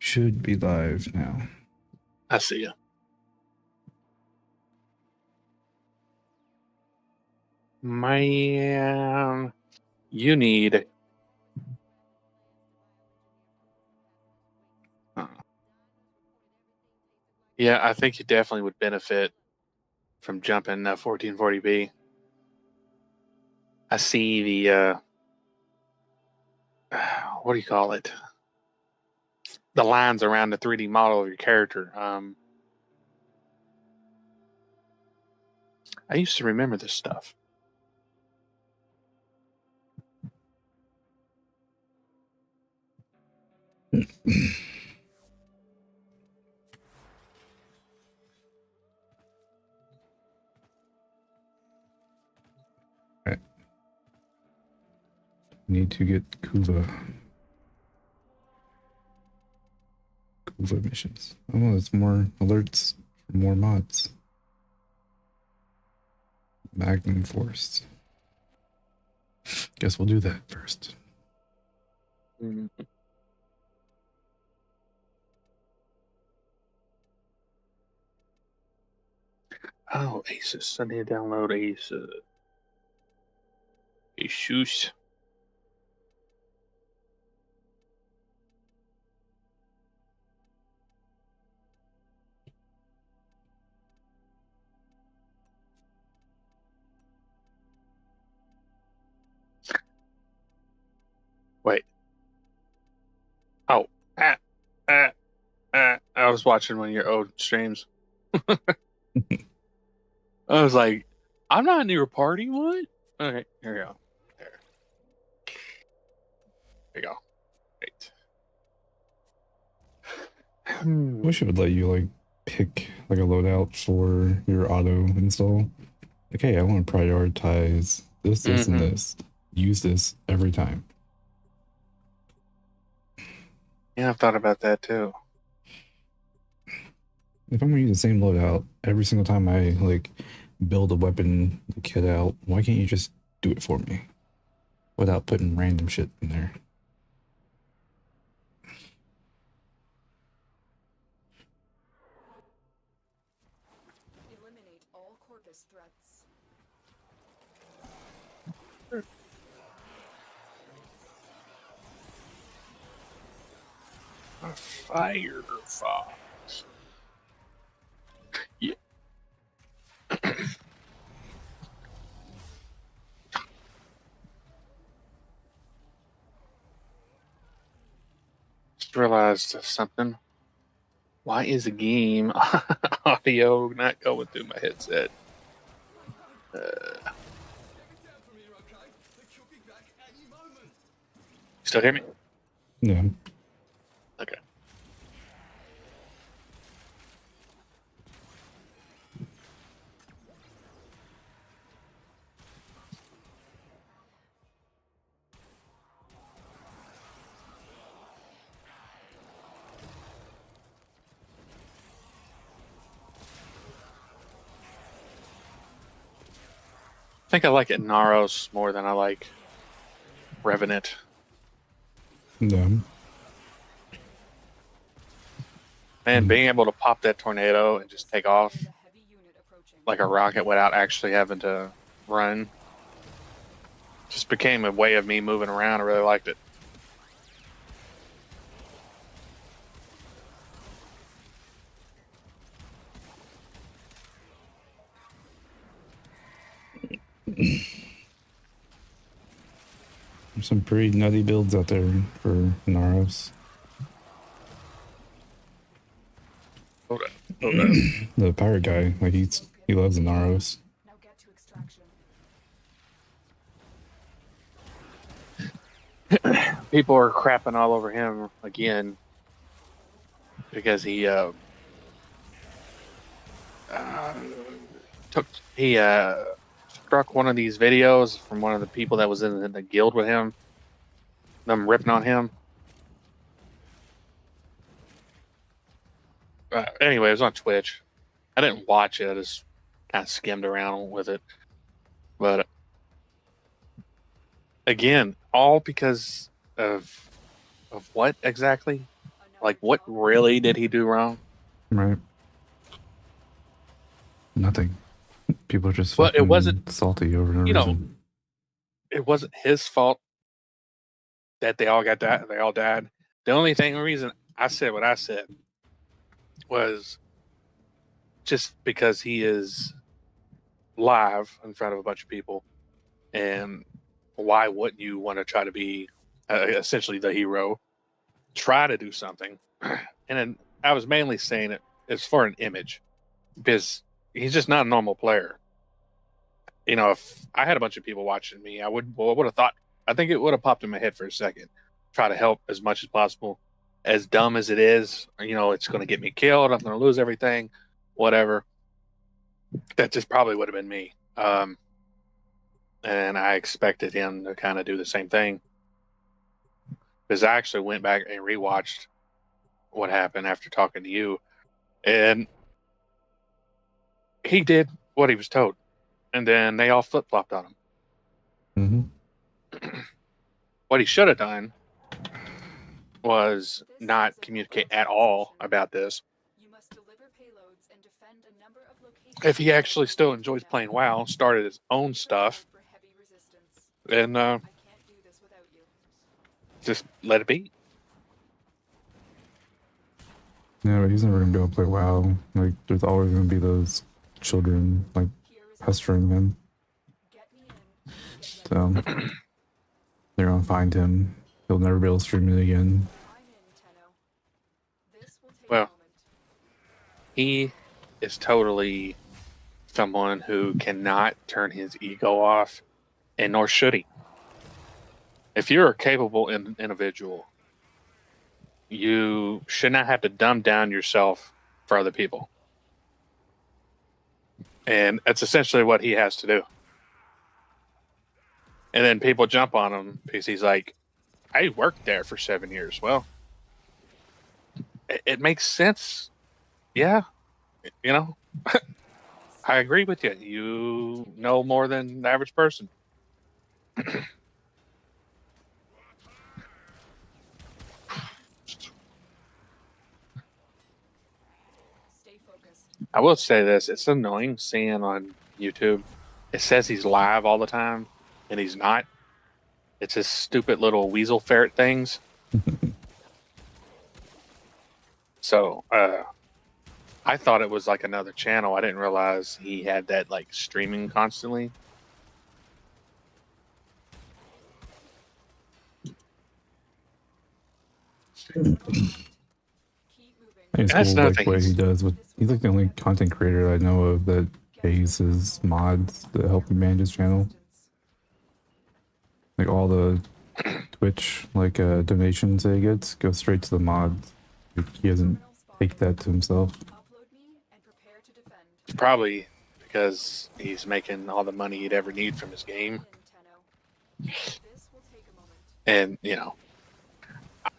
Should be live now. I see you. Man, you need. Yeah, I think you definitely would benefit from jumping 1440p. I see the what do you call it? The lines around the 3D model of your character. I used to remember this stuff. Right. Need to get Kuva missions. Oh, it's more alerts for more mods. Magnum Force. Guess we'll do that first. Mm-hmm. Oh, Asus. I need to download Asus. Asus. Wait. Oh. I was watching one of your old streams. I was like, I'm not in your party. What? Okay, here we go. There you go. Great. Wish it would let you like pick like a loadout for your auto install. Like, hey, I want to prioritize this, and this. Use this every time. Yeah, I've thought about that too. If I'm gonna use the same loadout every single time I like build a weapon kit out, why can't you just do it for me without putting random shit in there? Eliminate all Corpus threats. A Firefox. Yeah. Just realized something. Why is the game audio not going through my headset? Still hear me? Yeah. Okay. I think I like it Naros more than I like Revenant. Yeah. Man, being able to pop that tornado and just take off like a rocket without actually having to run just became a way of me moving around. I really liked it. There's some pretty nutty builds out there for Naros. Hold on. The pirate guy, like he loves the Naros. Now get to extraction. People are crapping all over him again because he struck one of these videos from one of the people that was in the guild with him, them ripping on him. Anyway, it was on Twitch. I didn't watch it. I just kind of skimmed around with it. But again, all because of what exactly? Like, what really did he do wrong? Right. Nothing. People are just Well, it fucking wasn't- salty over no you know, reason. It wasn't his fault that they all got that. They all died. The only reason I said what I said was just because he is live in front of a bunch of people, and why wouldn't you want to try to be essentially the hero? Try to do something, and then I was mainly saying it's for an image because he's just not a normal player. You know, if I had a bunch of people watching me, I would have thought. I think it would have popped in my head for a second. Try to help as much as possible. As dumb as it is, you know, it's going to get me killed. I'm going to lose everything, whatever. That just probably would have been me. And I expected him to kind of do the same thing. Because I actually went back and rewatched what happened after talking to you. And he did what he was told. And then they all flip flopped on him. Mm-hmm. What he should have done was not communicate at all about this. If he actually still enjoys playing WoW, started his own stuff, and just let it be. Yeah, but he's never gonna be able to play WoW. Like, there's always gonna be those children like pestering him. So they're gonna find him. He'll never be able to stream it again. Well, he is totally someone who cannot turn his ego off, and nor should he. If you're a capable individual, you should not have to dumb down yourself for other people. And that's essentially what he has to do. And then people jump on him because he's like, I worked there for 7 years. Well, it makes sense. Yeah. You know, I agree with you. You know more than the average person. I will say this. It's annoying seeing on YouTube. It says he's live all the time, and he's not. It's his stupid little weasel ferret things. So, I thought it was like another channel. I didn't realize he had that like streaming constantly. It's That's cool, like nothing. what he does with. He's like the only content creator I know of that pays his mods to help him manage his channel. Like all the Twitch donations that he gets go straight to the mods. Like, he doesn't take that to himself. It's probably because he's making all the money he'd ever need from his game. And, you know,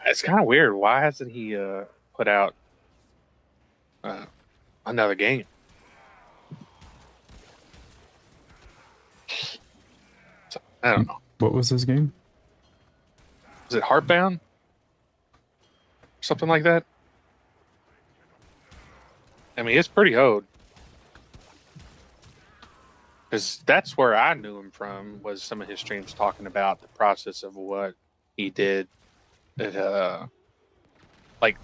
it's kind of weird. Why hasn't he put out another game? So, I don't know. What was his game? Is it Heartbound? Something like that? I mean, it's pretty old. Because that's where I knew him from, was some of his streams talking about the process of what he did. Like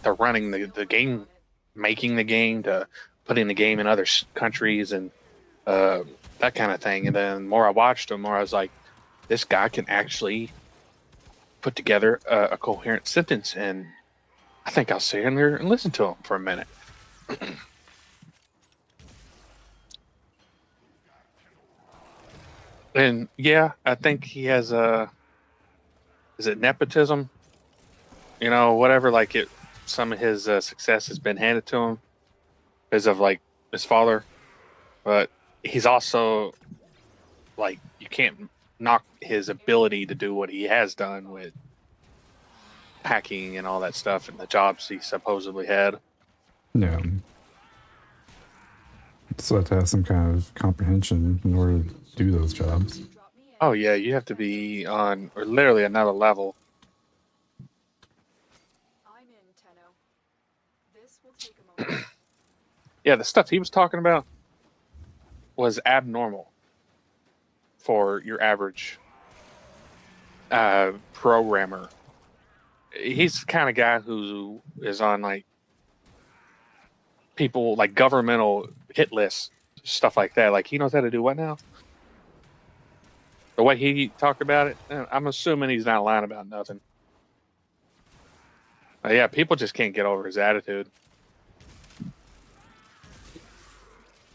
the running the game, making the game, to putting the game in other countries and that kind of thing. And then the more I watched him, more I was like, this guy can actually put together a coherent sentence. And I think I'll sit in there and listen to him for a minute. And yeah, I think he has is it nepotism? You know, whatever. Like some of his success has been handed to him because of like his father, but he's also like, you can't knock his ability to do what he has done with hacking and all that stuff and the jobs he supposedly had. Yeah. So have to have some kind of comprehension in order to do those jobs. Oh yeah, you have to be on or literally another level. Yeah, the stuff he was talking about was abnormal for your average programmer. He's the kind of guy who is on like people like governmental hit lists, stuff like that. Like he knows how to do what now? The way he talked about it, I'm assuming he's not lying about nothing. Yeah, people just can't get over his attitude.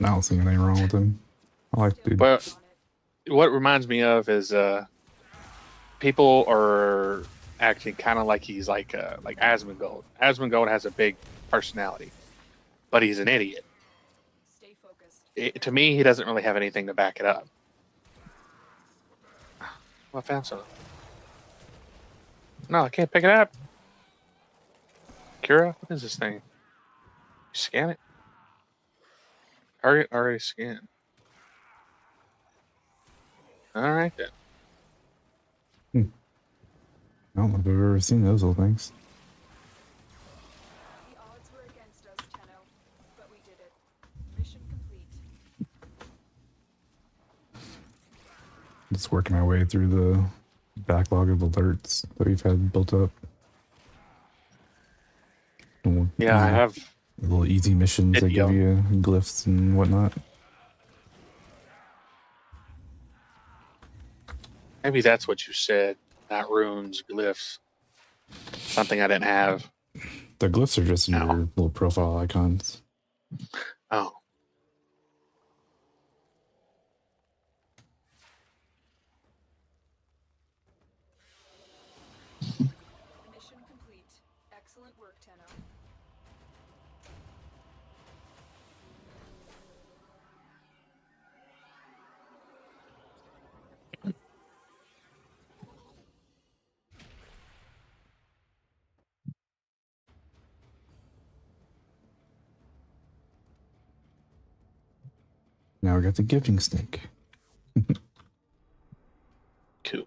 I don't see anything wrong with him. I like the dude. But what reminds me of is people are acting kind of like he's like Asmongold. Asmongold has a big personality, but he's an idiot. Stay focused. To me, he doesn't really have anything to back it up. Well, I found something. No, I can't pick it up. Kira, what is this thing? You scan it? Already scanned. All right then. I don't know if I've ever seen those little things. The odds were against us, Tenno, but we did it. Mission complete. Just working my way through the backlog of alerts that we've had built up. Yeah, I have. Little easy missions that Video. give you glyphs and whatnot. Maybe that's what you said. Not runes, glyphs. Something I didn't have. The glyphs are just No. your little profile icons. Oh. Mission complete. Excellent work, Tenno. Now we got the gifting snake. Cool.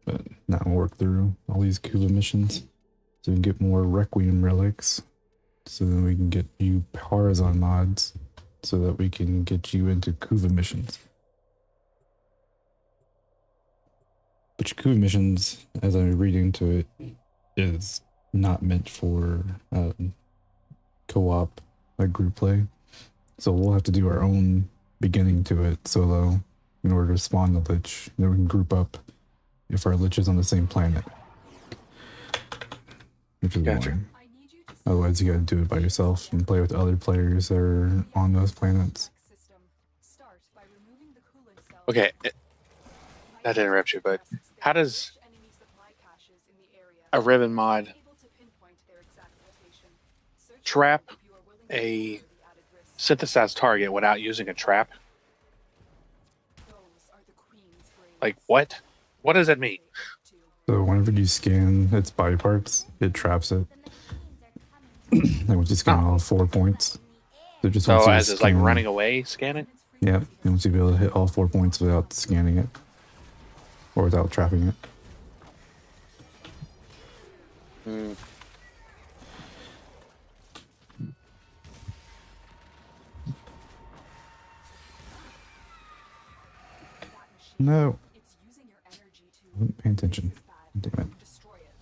But now we'll work through all these Kuva missions so we can get more Requiem relics. So then we can get you Parzon mods so that we can get you into Kuva missions. But your Kuva missions, as I read into it, is not meant for co-op, like group play. So we'll have to do our own beginning to it solo in order to spawn the Lich. Then we can group up if our Lich is on the same planet. Which is Gotcha. annoying. Otherwise, you gotta do it by yourself and play with other players that are on those planets. Start by removing the coolant cell. Okay. Not to interrupt you, but how does Enemy supply caches in the area. a Ribbon mod Able to pinpoint their exact location. Search trap if you are willing to a cover the added risk. synthesized target without using a trap? Those are the Queen's brains. Like, what? What does that mean? So whenever you scan its body parts, it traps it. And once you scan all 4 points, so just once So you as it's like scan- running away, scan it? Yeah, and once you be able to hit all 4 points without scanning it. Or without trapping it. Hmm. No, It's using your energy to I wasn't paying attention. Damn it. destroy it.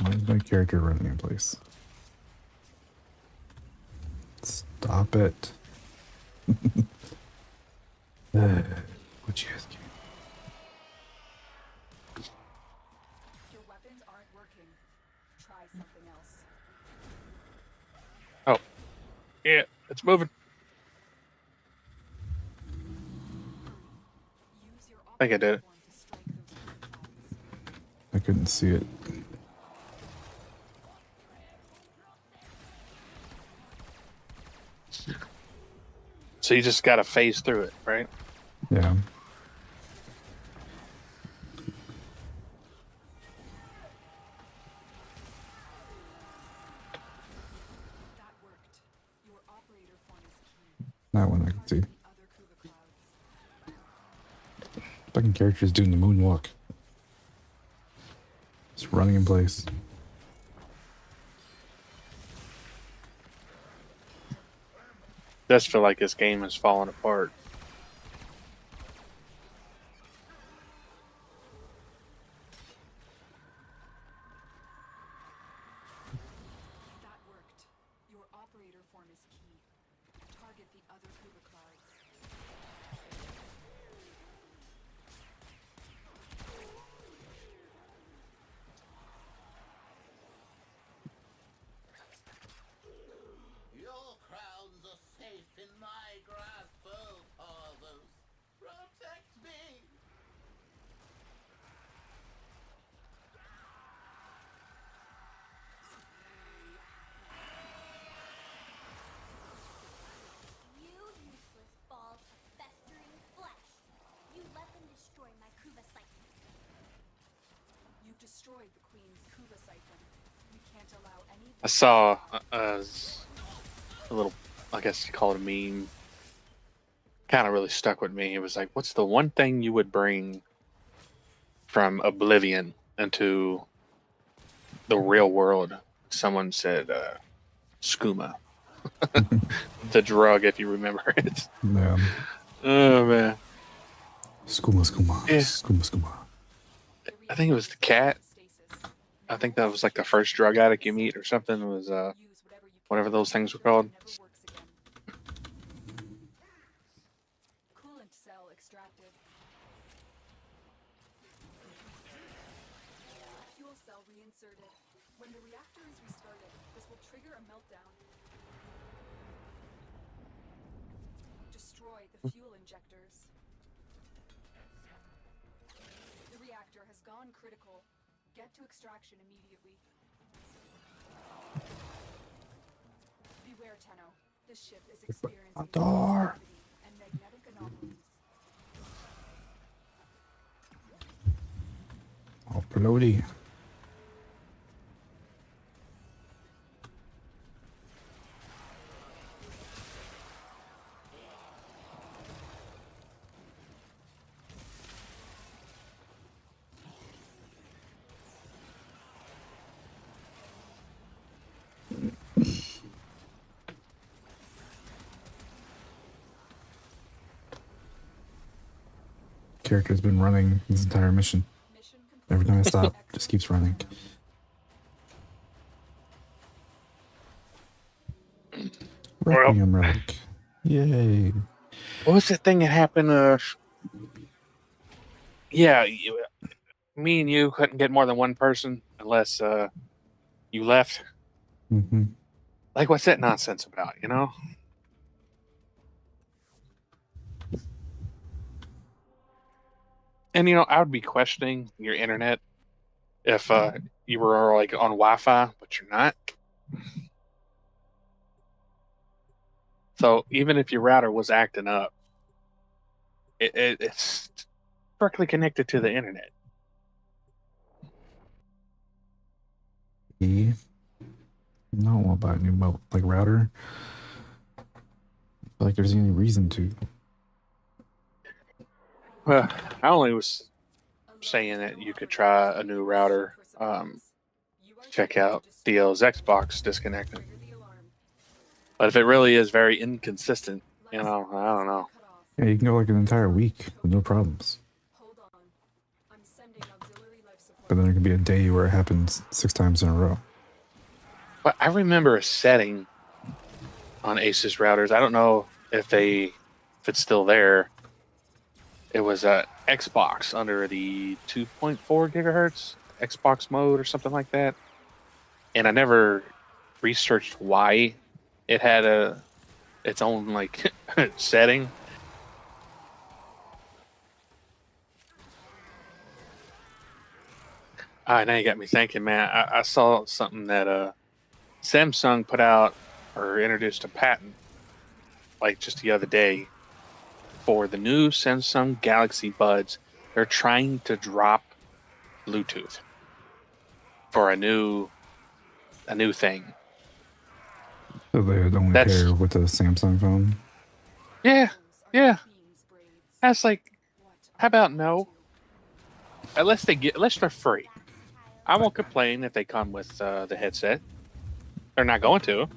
Why is my character running in place? Stop it. What you asking? Your weapons aren't working. Try something else. Oh. Yeah, it's moving. Use your I think I did it. operative one to strike those keypads. I couldn't see it. So you just gotta phase through it, right? Yeah. That worked. Your operator phone is key. That one I can see. The other Kuva clouds. Fucking character's doing the moonwalk. running in place. Does feel like this game is falling apart. That worked. Your operator form is key. Target the other Kuba clouds. Your crowns are safe in my grasp, oh fathers. Protect me! You useless balls of festering flesh. You let them destroy my Kuba siphon. You've destroyed the Queen's Kuba siphon. We can't allow any. I saw a little, I guess you call it a meme. Kind of really stuck with me. It was like, what's the one thing you would bring from Oblivion into the real world? Someone said skooma. The drug, if you remember it. Yeah. Oh, man. Skooma. Yeah. Skooma. I think it was the cat. I think that was like the first drug addict you meet or something. It was whatever those things were called. Coolant cell extracted. Fuel cell reinserted. When the reactor is restarted, this will trigger a meltdown. Destroy the fuel injectors. The reactor has gone critical. Get to extraction immediately. Beware, Tenno. This ship is experiencing door. sensitivity and magnetic anomalies. Oh, floaty. Character's been running this entire mission. Mission complete. Every time I stop, just keeps running. Requiem relic. Yay. What was that thing that happened? Yeah, me and you couldn't get more than one person unless you left. Mm-hmm. Like, what's that nonsense about, you know? And, you know, I would be questioning your internet if you were like on Wi-Fi, but you're not. So even if your router was acting up, it's directly connected to the internet. E. No, I won't buy a new router. I feel like there's any reason to. Well, I only was saying that you could try a new router. Check out DL's Xbox disconnecting. But if it really is very inconsistent, you know, I don't know. Yeah, you can go like an entire week with no problems. Hold on. I'm sending auxiliary life support. But then there can be a day where it happens 6 times in a row. But I remember a setting on Asus routers. I don't know if it's still there. It was a Xbox under the 2.4 gigahertz Xbox mode or something like that. And I never researched why it had its own like setting. Now you got me thinking, man. I saw something that Samsung put out or introduced a patent like just the other day for the new Samsung Galaxy Buds. They're trying to drop Bluetooth for a new thing. So they would only pair with the Samsung phone. Yeah. That's like, how about no? Unless they're free. I won't complain if they come with the headset. They're not going to.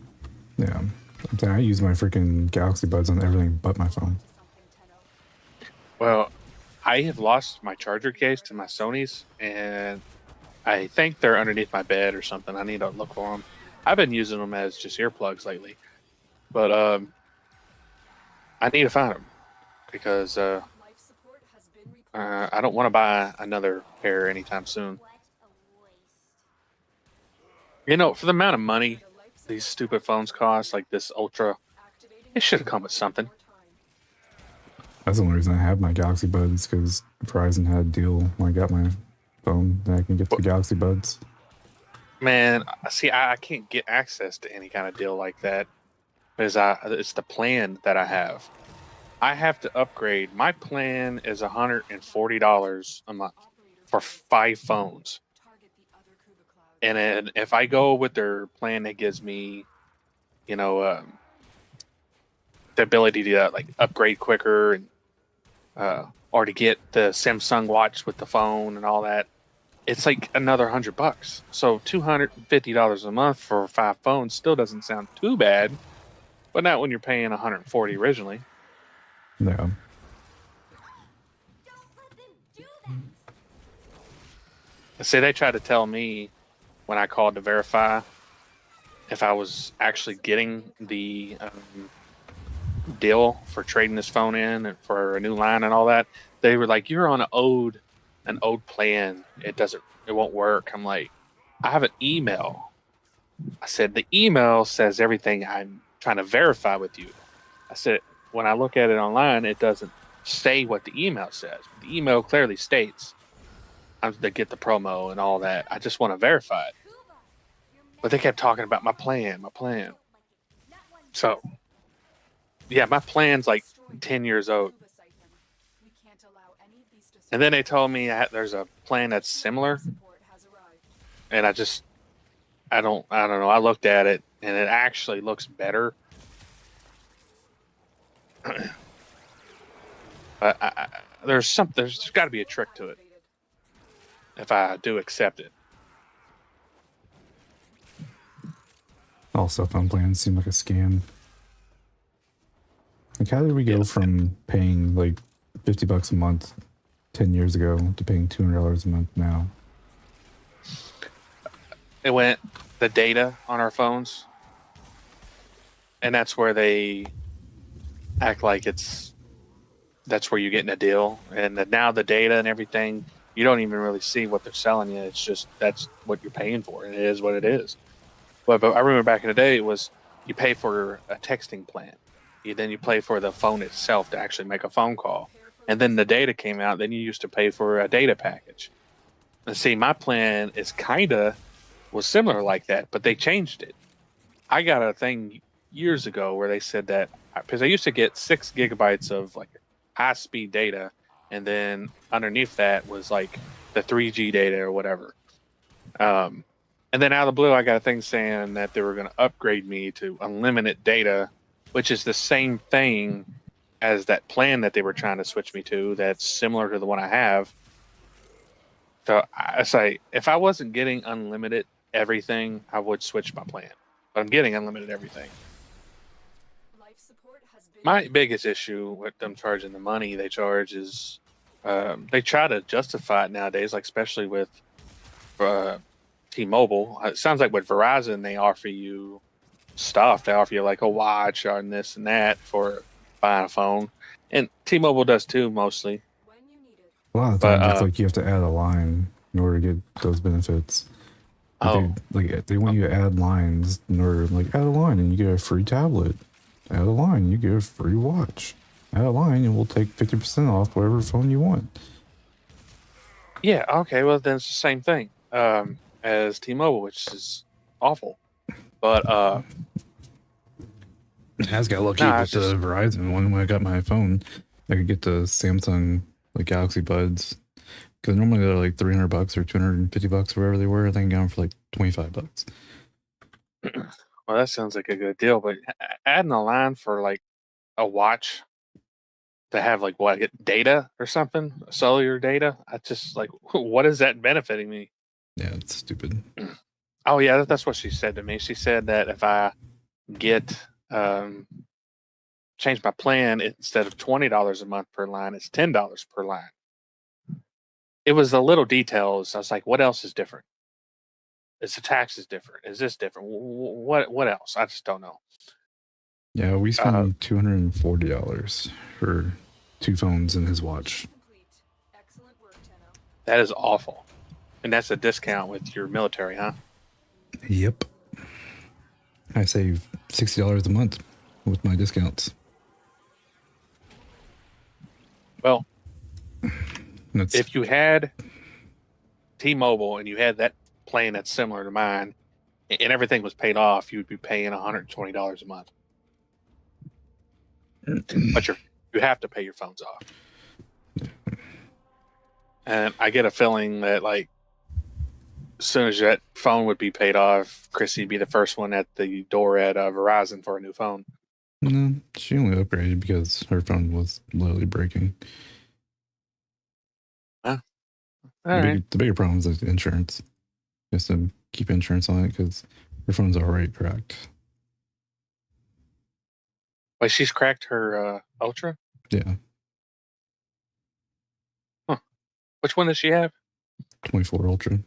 Yeah. I'm saying I use my freaking Galaxy Buds on everything but my phone. Well, I have lost my charger case to my Sony's, and I think they're underneath my bed or something. I need to look for them. I've been using them as just earplugs lately, but I need to find them because Life support has been replenished. I don't want to buy another pair anytime soon. What a waste. You know, for the amount of money these stupid phones cost, like this Ultra, Activating it should have come with something. more time. That's the only reason I have my Galaxy Buds, because Verizon had a deal when I got my phone that I can get the Galaxy Buds. Man, see, I can't get access to any kind of deal like that because it's the plan that I have. I have to upgrade. My plan is $140 a month for 5 phones. Target the other Kuba clouds. And then if I go with their plan that gives me, you know, the ability to like upgrade quicker and or to get the Samsung watch with the phone and all that, it's like another $100. So $250 a month for 5 phones still doesn't sound too bad, but not when you're paying $140 originally. Yeah. Don't let them do that. See, they tried to tell me when I called to verify if I was actually getting the deal for trading this phone in and for a new line and all that. They were like, "You're on an old plan. It won't work." I'm like, "I have an email." I said, "The email says everything I'm trying to verify with you." I said, "When I look at it online, it doesn't say what the email says. The email clearly states I'm to get the promo and all that. I just want to verify it." Kuba, you're But they kept talking about my plan. like it. Not one So, yeah, my plan's like 10 years old. Kuba siphon. We can't allow any of these to And then they told me there's a plan that's similar, support has arrived. and I don't know. I looked at it, and it actually looks better. But there's got to be a trick to it if I do accept it. All cell phone plans seem like a scam. Like, how did we go from paying like $50 a month 10 years ago to paying $200 a month now? It went the data on our phones, and that's where they act like that's where you're getting a deal. And now the data and everything, you don't even really see what they're selling you. It's just that's what you're paying for, and it is what it is. But I remember back in the day, it was you pay for a texting plan, then you pay for the phone itself to actually make a phone call, and then the data came out. Then you used to pay for a data package. And see, my plan was similar like that, but they changed it. I got a thing years ago where they said that because I used to get 6 gigabytes of like high speed data, and then underneath that was like the 3G data or whatever. And then out of the blue, I got a thing saying that they were going to upgrade me to unlimited data, which is the same thing as that plan that they were trying to switch me to. That's similar to the one I have. So I say, if I wasn't getting unlimited everything, I would switch my plan. But I'm getting unlimited everything. Life support has been My biggest issue with them charging the money they charge is they try to justify it nowadays, like especially with T-Mobile. It sounds like with Verizon, they offer you stuff. They offer you like a watch and this and that for buying a phone. And T-Mobile does too, mostly. when you need it. A lot of But, times it's like you have to add a line in order to get those benefits. Oh. They want you to add lines in order to like add a line and you get a free tablet. Add a line, you get a free watch. Add a line and we'll take 50% off whatever phone you want. Yeah, okay, well, then it's the same thing as T-Mobile, which is awful. But I just got lucky Nah, with it's just- the Verizon one. When I got my phone, I could get the Samsung like Galaxy Buds because normally they're like $300 or $250, wherever they were. I think I got them for like $25. well, that sounds like a good deal. But adding a line for like a watch to have like what, get data or something, cellular data, I just like, what is that benefiting me? Yeah, it's stupid. Oh yeah, that's what she said to me. She said that if I get change my plan, instead of $20 a month per line, it's $10 per line. It was the little details. I was like, what else is different? Is the taxes different? Is this different? What else? I just don't know. Yeah, we spent $240 for 2 phones and his watch. Complete. Excellent work, Tenno. That is awful. And that's a discount with your military, huh? Yep. I save $60 a month with my discounts. Well, That's if you had T-Mobile and you had that plan that's similar to mine, and everything was paid off, you would be paying $120 a month. But you have to pay your phones off. And I get a feeling that, like, as soon as that phone would be paid off, Chrissy'd be the first one at the door at Verizon for a new phone. No, she only upgraded because her phone was literally breaking. The bigger problem is the insurance. Just to keep insurance on it because her phone's already cracked. Wait, she's cracked her Ultra? Yeah, Which one does she have? 24 Ultra.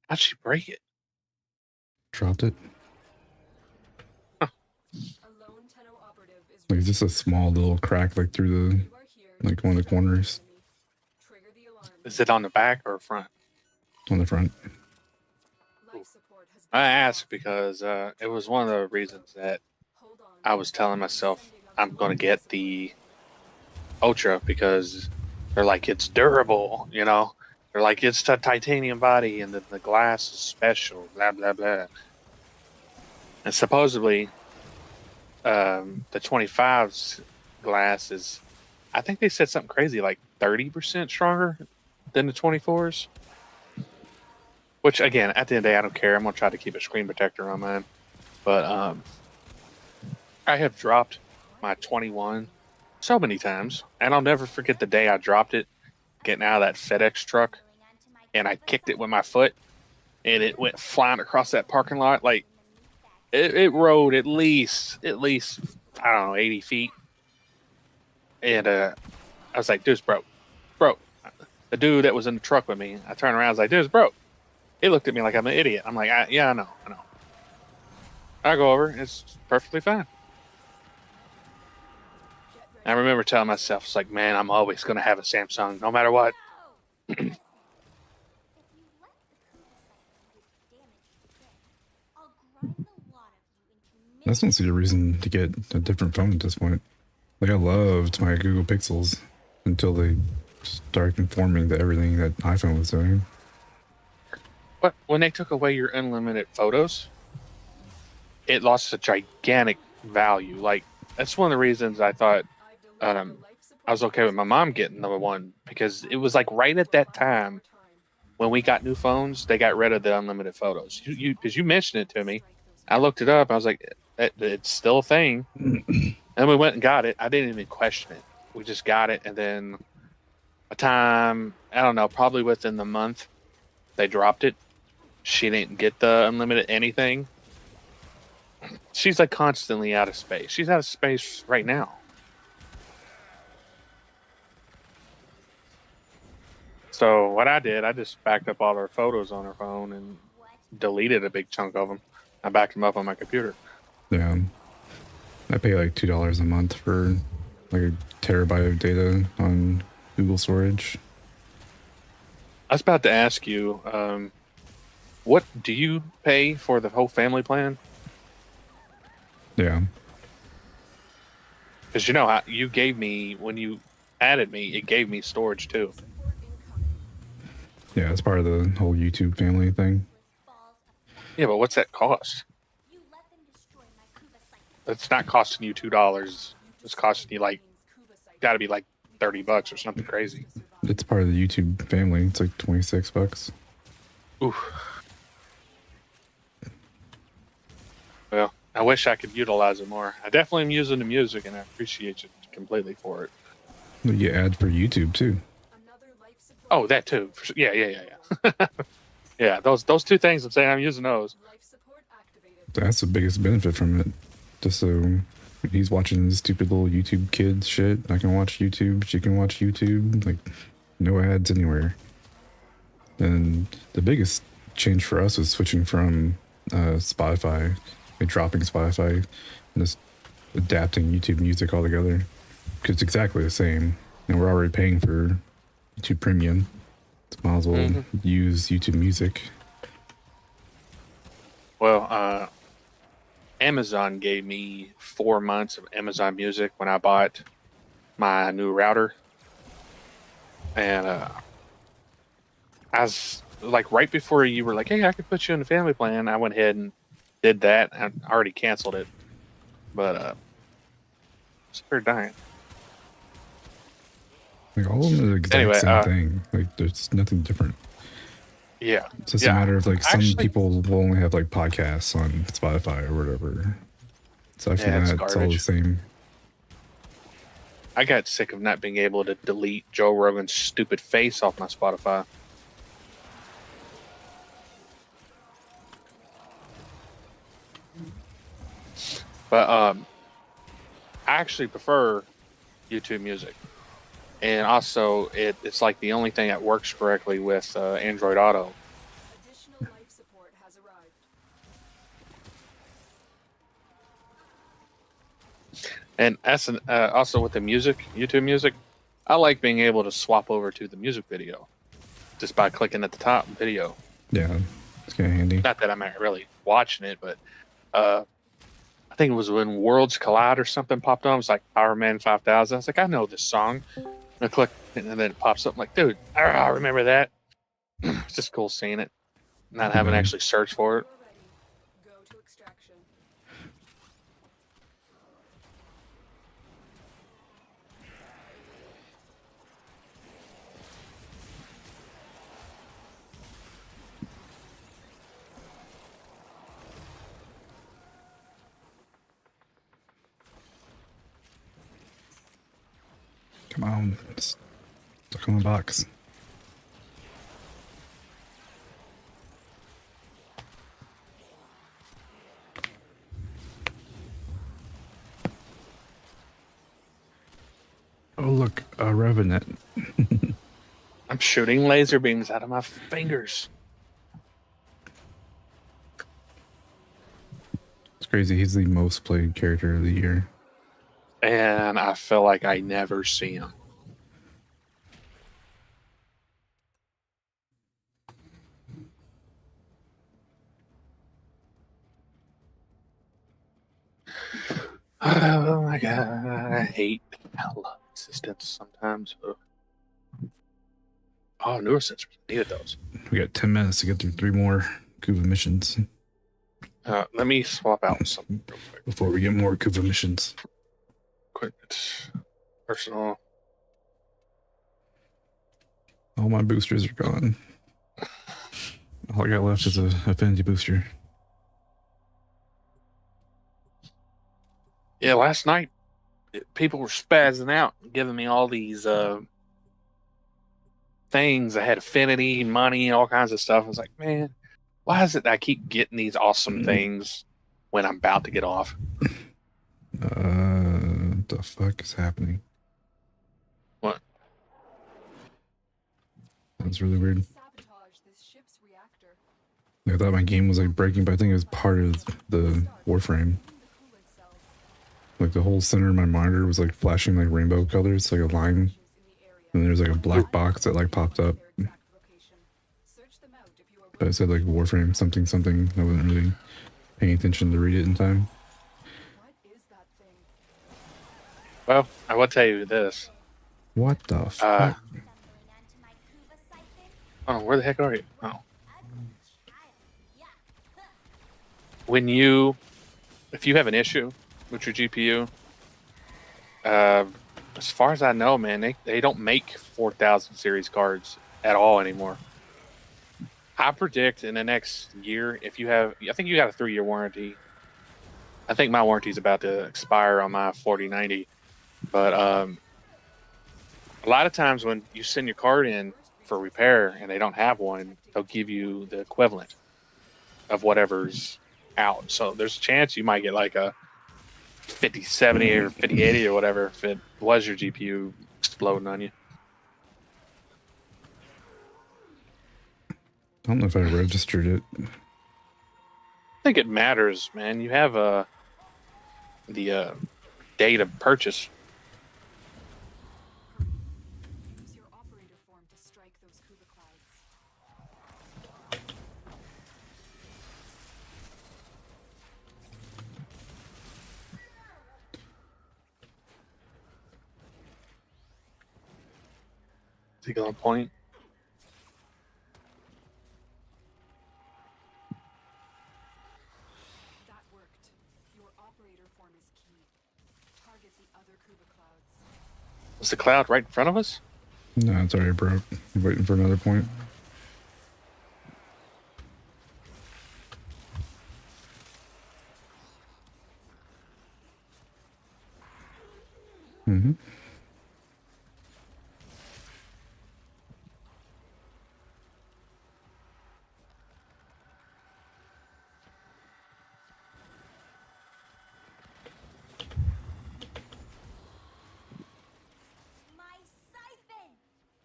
How'd she break it? Dropped it. A lone Tenno operative is Like just a small little crack like through the You are here like to one of the stop the corners enemy. Trigger the alarm. Is it on the back or front? on the front. Life support has been I asked because it was one of the reasons that Hold on. I was telling myself I'm going to get the Ultra because they're like, it's durable, you know? They're like, it's a titanium body and the glass is special, blah, blah, blah. And supposedly, the 25's glass is, I think they said something crazy, like 30% stronger than the 24's. Which, again, at the end of the day, I don't care. I'm going to try to keep a screen protector on mine. But I have dropped my 21 so many times, and I'll never forget the day I dropped it getting out of that FedEx truck, and I kicked it with my foot, and it went flying across that parking lot. Like, it rode at least, I don't know, 80 feet. And I was like, dude's broke. The dude that was in the truck with me, I turned around, I was like, dude's broke. He looked at me like I'm an idiot. I'm like, yeah, I know. I go over, it's perfectly fine. I remember telling myself, it's like, man, I'm always going to have a Samsung, no matter what. If you let the Kuva site get damaged again, I'll grind the lot of you I just don't see a reason to get a different phone at this point. Like I loved my Google Pixels until they started conforming to everything that iPhone was doing. But when they took away your unlimited photos, it lost a gigantic value. Like, that's one of the reasons I thought I was okay with my mom getting the one, because it was like right at that time when we got new phones, they got rid of the unlimited photos. Because you mentioned it to me. I looked it up. I was like, it's still a thing. And we went and got it. I didn't even question it. We just got it. And then a time, I don't know, probably within the month, they dropped it. She didn't get the unlimited anything. She's like constantly out of space. She's out of space right now. So what I did, I just backed up all her photos on her phone and deleted a big chunk of them. I backed them up on my computer. Yeah. I pay like $2 a month for like a terabyte of data on Google storage. I was about to ask you, what do you pay for the whole family plan? Yeah. Because you know how you gave me, when you added me, it gave me storage too. Yeah, it's part of the whole YouTube family thing. Yeah, but what's that cost? You let them destroy my Kuva site. It's not costing you $2. It's costing you like, got to be like $30 or something crazy. It's part of the YouTube family. It's like $26. Oof. Well, I wish I could utilize it more. I definitely am using the music, and I appreciate you completely for it. You get ads for YouTube too. Oh, that too. Yeah. Yeah, those two things. I'm saying I'm using those. Life support activated. That's the biggest benefit from it. Just so he's watching this stupid little YouTube kids shit. I can watch YouTube. She can watch YouTube. Like, no ads anywhere. And the biggest change for us was switching from Spotify, like dropping Spotify, and just adapting YouTube Music altogether. Because it's exactly the same. And we're already paying for YouTube Premium. So might as well use YouTube Music. Well, Amazon gave me 4 months of Amazon Music when I bought my new router, and I was like, right before you were like, "Hey, I could put you in the family plan," I went ahead and did that. I already canceled it, but started dying. Like, all of them are the exact Anyway, same thing. Like, there's nothing different. Yeah, It's just yeah. a matter of like some Actually- people will only have like podcasts on Spotify or whatever. Aside from Yeah, it's that, it's all the garbage. same. I got sick of not being able to delete Joe Rogan's stupid face off my Spotify. But I actually prefer YouTube Music, and also it's like the only thing that works correctly with Android Auto. Additional life support has arrived. And also with the music, YouTube Music, I like being able to swap over to the music video just by clicking at the top video. Yeah, it's kind of handy. Not that I'm not really watching it, but I think it was when Worlds Collide or something popped on. It was like Power Man 5000. I was like, I know this song. And I click, and then it pops up. I'm like, dude, I remember that. It's just cool seeing it, not having to actually search for it. You're ready. Go to extraction. Come on, stuck on the box. Oh look, a Revenant. I'm shooting laser beams out of my fingers. It's crazy. He's the most played character of the year. And I feel like I never see him. Oh my god, I hate how low assistance sometimes. Oh, newer sensors. Needed those. We got 10 minutes to get through 3 more Kuva missions Let me swap out something real quick. before we get more Kuva missions. Equipment. Personal. All my boosters are gone. All I got left is a affinity booster. Yeah, last night people were spazzing out, giving me all these things. I had affinity, money, all kinds of stuff. I was like, man, why is it I keep getting these awesome things when I'm about to get off? What the fuck is happening? What? That's really weird. Sabotage this ship's reactor. I thought my game was like breaking, but I think it was part of the Warframe. The coolant cells. Like the whole center of my monitor was like flashing like rainbow colors, like a line. Issues in the area. And there's like a black box that like popped up, Their exact location. Search them out if you are but it said like Warframe something something. I wasn't really paying attention to read it in time. What is that thing? Well, I will tell you this. What the fuck? Stumbling onto my Kuva siphon? Oh, where the heck are you? Oh. Ugly child. Yeah. If you have an issue with your GPU, as far as I know, man, they don't make 4000 series cards at all anymore. I predict in the next year, I think you got a 3-year warranty. I think my warranty is about to expire on my 4090, but a lot of times when you send your card in, for repair and they don't have one, they'll give you the equivalent of whatever's out. So there's a chance you might get like a 5070 or 5080 or whatever if it was your GPU exploding on you. I don't know if I registered it. I think it matters, man. You have the date of purchase. Use your operator form to strike those Kuba clouds. Is he going point? That worked. Your operator form is key. Target the other Kuba clouds. Was the cloud right in front of us? No, it's already broke. I'm waiting for another point. Mm-hmm. My siphon!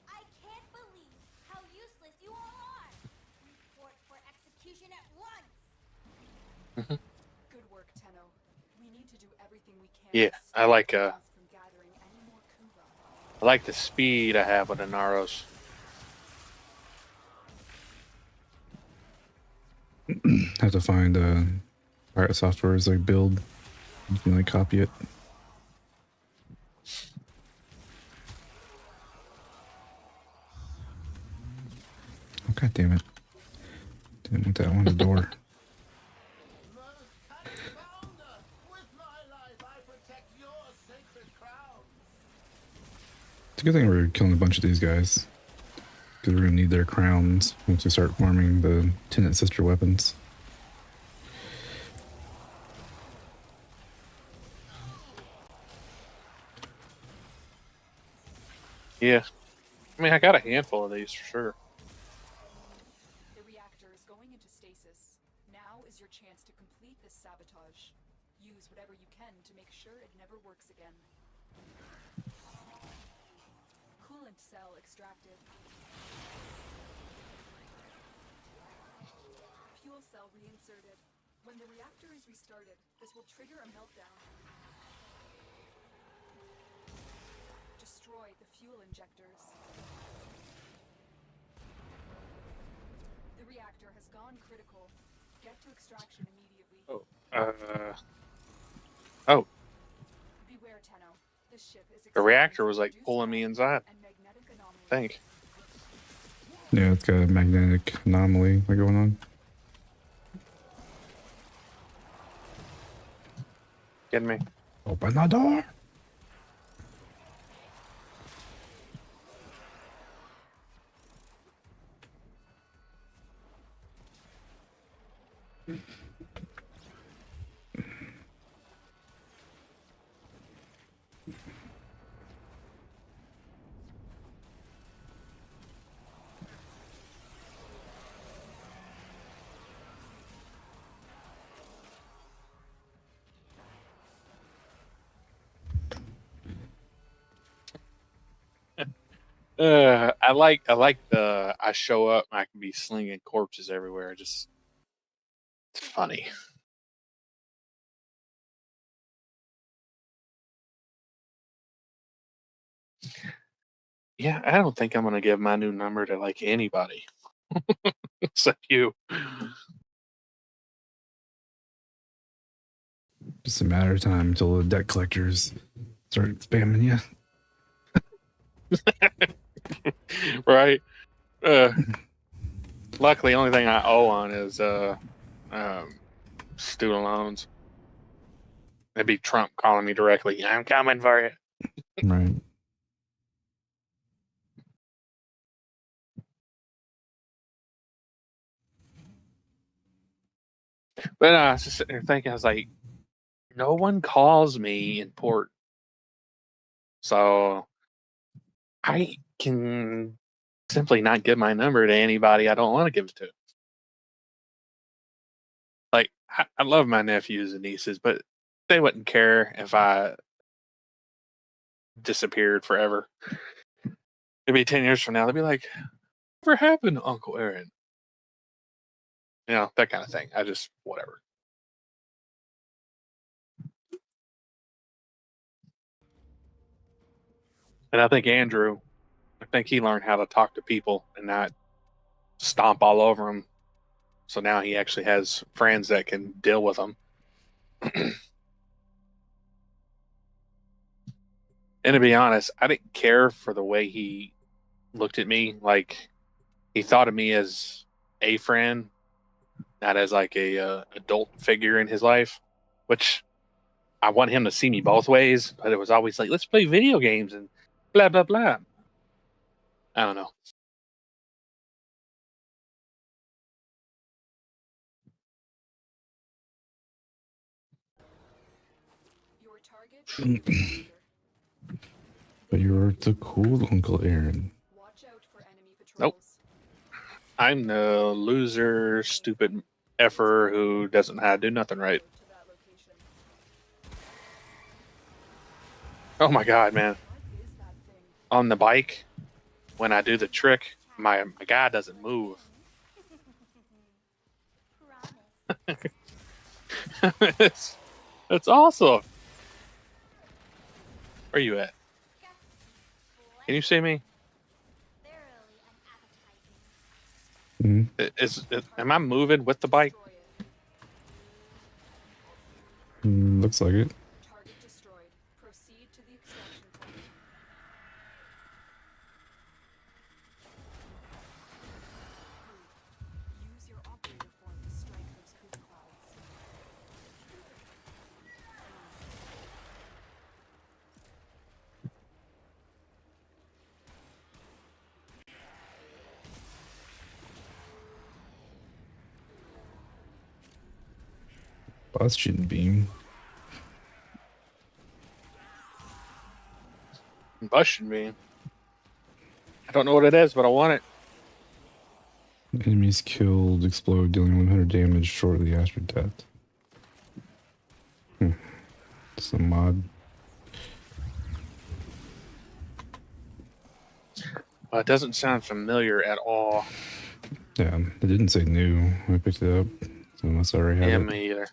I can't believe how useless you all are! Report for execution at once! Good work, Tenno. We need to do everything we can. Yeah, to I like, stop us from gathering any more Kuba. I like the speed I have with the Naros. Have to find pirate software's like build. You can like copy it. Oh, God damn it. Didn't want that on the door. Most cunning founder, with my life I protect your sacred crown. It's a good thing we're killing a bunch of these guys. Because we're going to need their crowns once we start farming the Tenant Sister weapons. Yeah. I mean, I got a handful of these for sure. The reactor is going into stasis. Now is your chance to complete this sabotage. Use whatever you can to make sure it never works again. Coolant cell extracted. Fuel cell reinserted. When the reactor is restarted, this will trigger a meltdown. Destroy the fuel injectors. The reactor has gone critical. Get to extraction immediately. Oh, Beware, Tenno. This ship is the reactor was like exposed to pulling me reduced inside. and magnetic anomalies. I think. Yeah, it's got a magnetic anomaly going on. Kidding me? Open the door! I like the I show up and I can be slinging corpses everywhere. Just it's funny. Yeah, I don't think I'm gonna give my new number to like anybody except you. Just a matter of time until the debt collectors start spamming you. Right? Luckily, the only thing I owe on is student loans. It'd be Trump calling me directly. I'm coming for you. Right. But I was just sitting there thinking, I was like, no one calls me in port. So I can simply not give my number to anybody I don't want to give it to. Like, I love my nephews and nieces, but they wouldn't care if I disappeared forever. Maybe 10 years from now, they'd be like, whatever happened to Uncle Aaron? You know, that kind of thing. I just, whatever. And I think Andrew, he learned how to talk to people and not stomp all over them. So now he actually has friends that can deal with them. And to be honest, I didn't care for the way he looked at me. Like, he thought of me as a friend, not as like a adult figure in his life, which I want him to see me both ways. But it was always like, let's play video games and blah blah blah. I don't know. Your target. But you're the cool Uncle Aaron. Watch out for enemy patrols. Nope. I'm the loser, stupid effer who doesn't know how to do nothing right. To that location. Oh my god, man. What is that thing? On the bike, when I do the trick, my guy doesn't move. Promise. It's awesome. Where you at? Can you see me? Thoroughly unappetizing. Am I moving with the bike? Destroy it. Looks like it. Target destroyed. Proceed to the extraction point. Use your operator form to strike those Kuga clouds. Combustion beam. Combustion beam. I don't know what it is, but I want it. Enemies killed, explode, dealing 100 damage shortly after death. Some mod. It doesn't sound familiar at all. Yeah, it didn't say new. I picked it up, so I must already have Yeah, it. me either.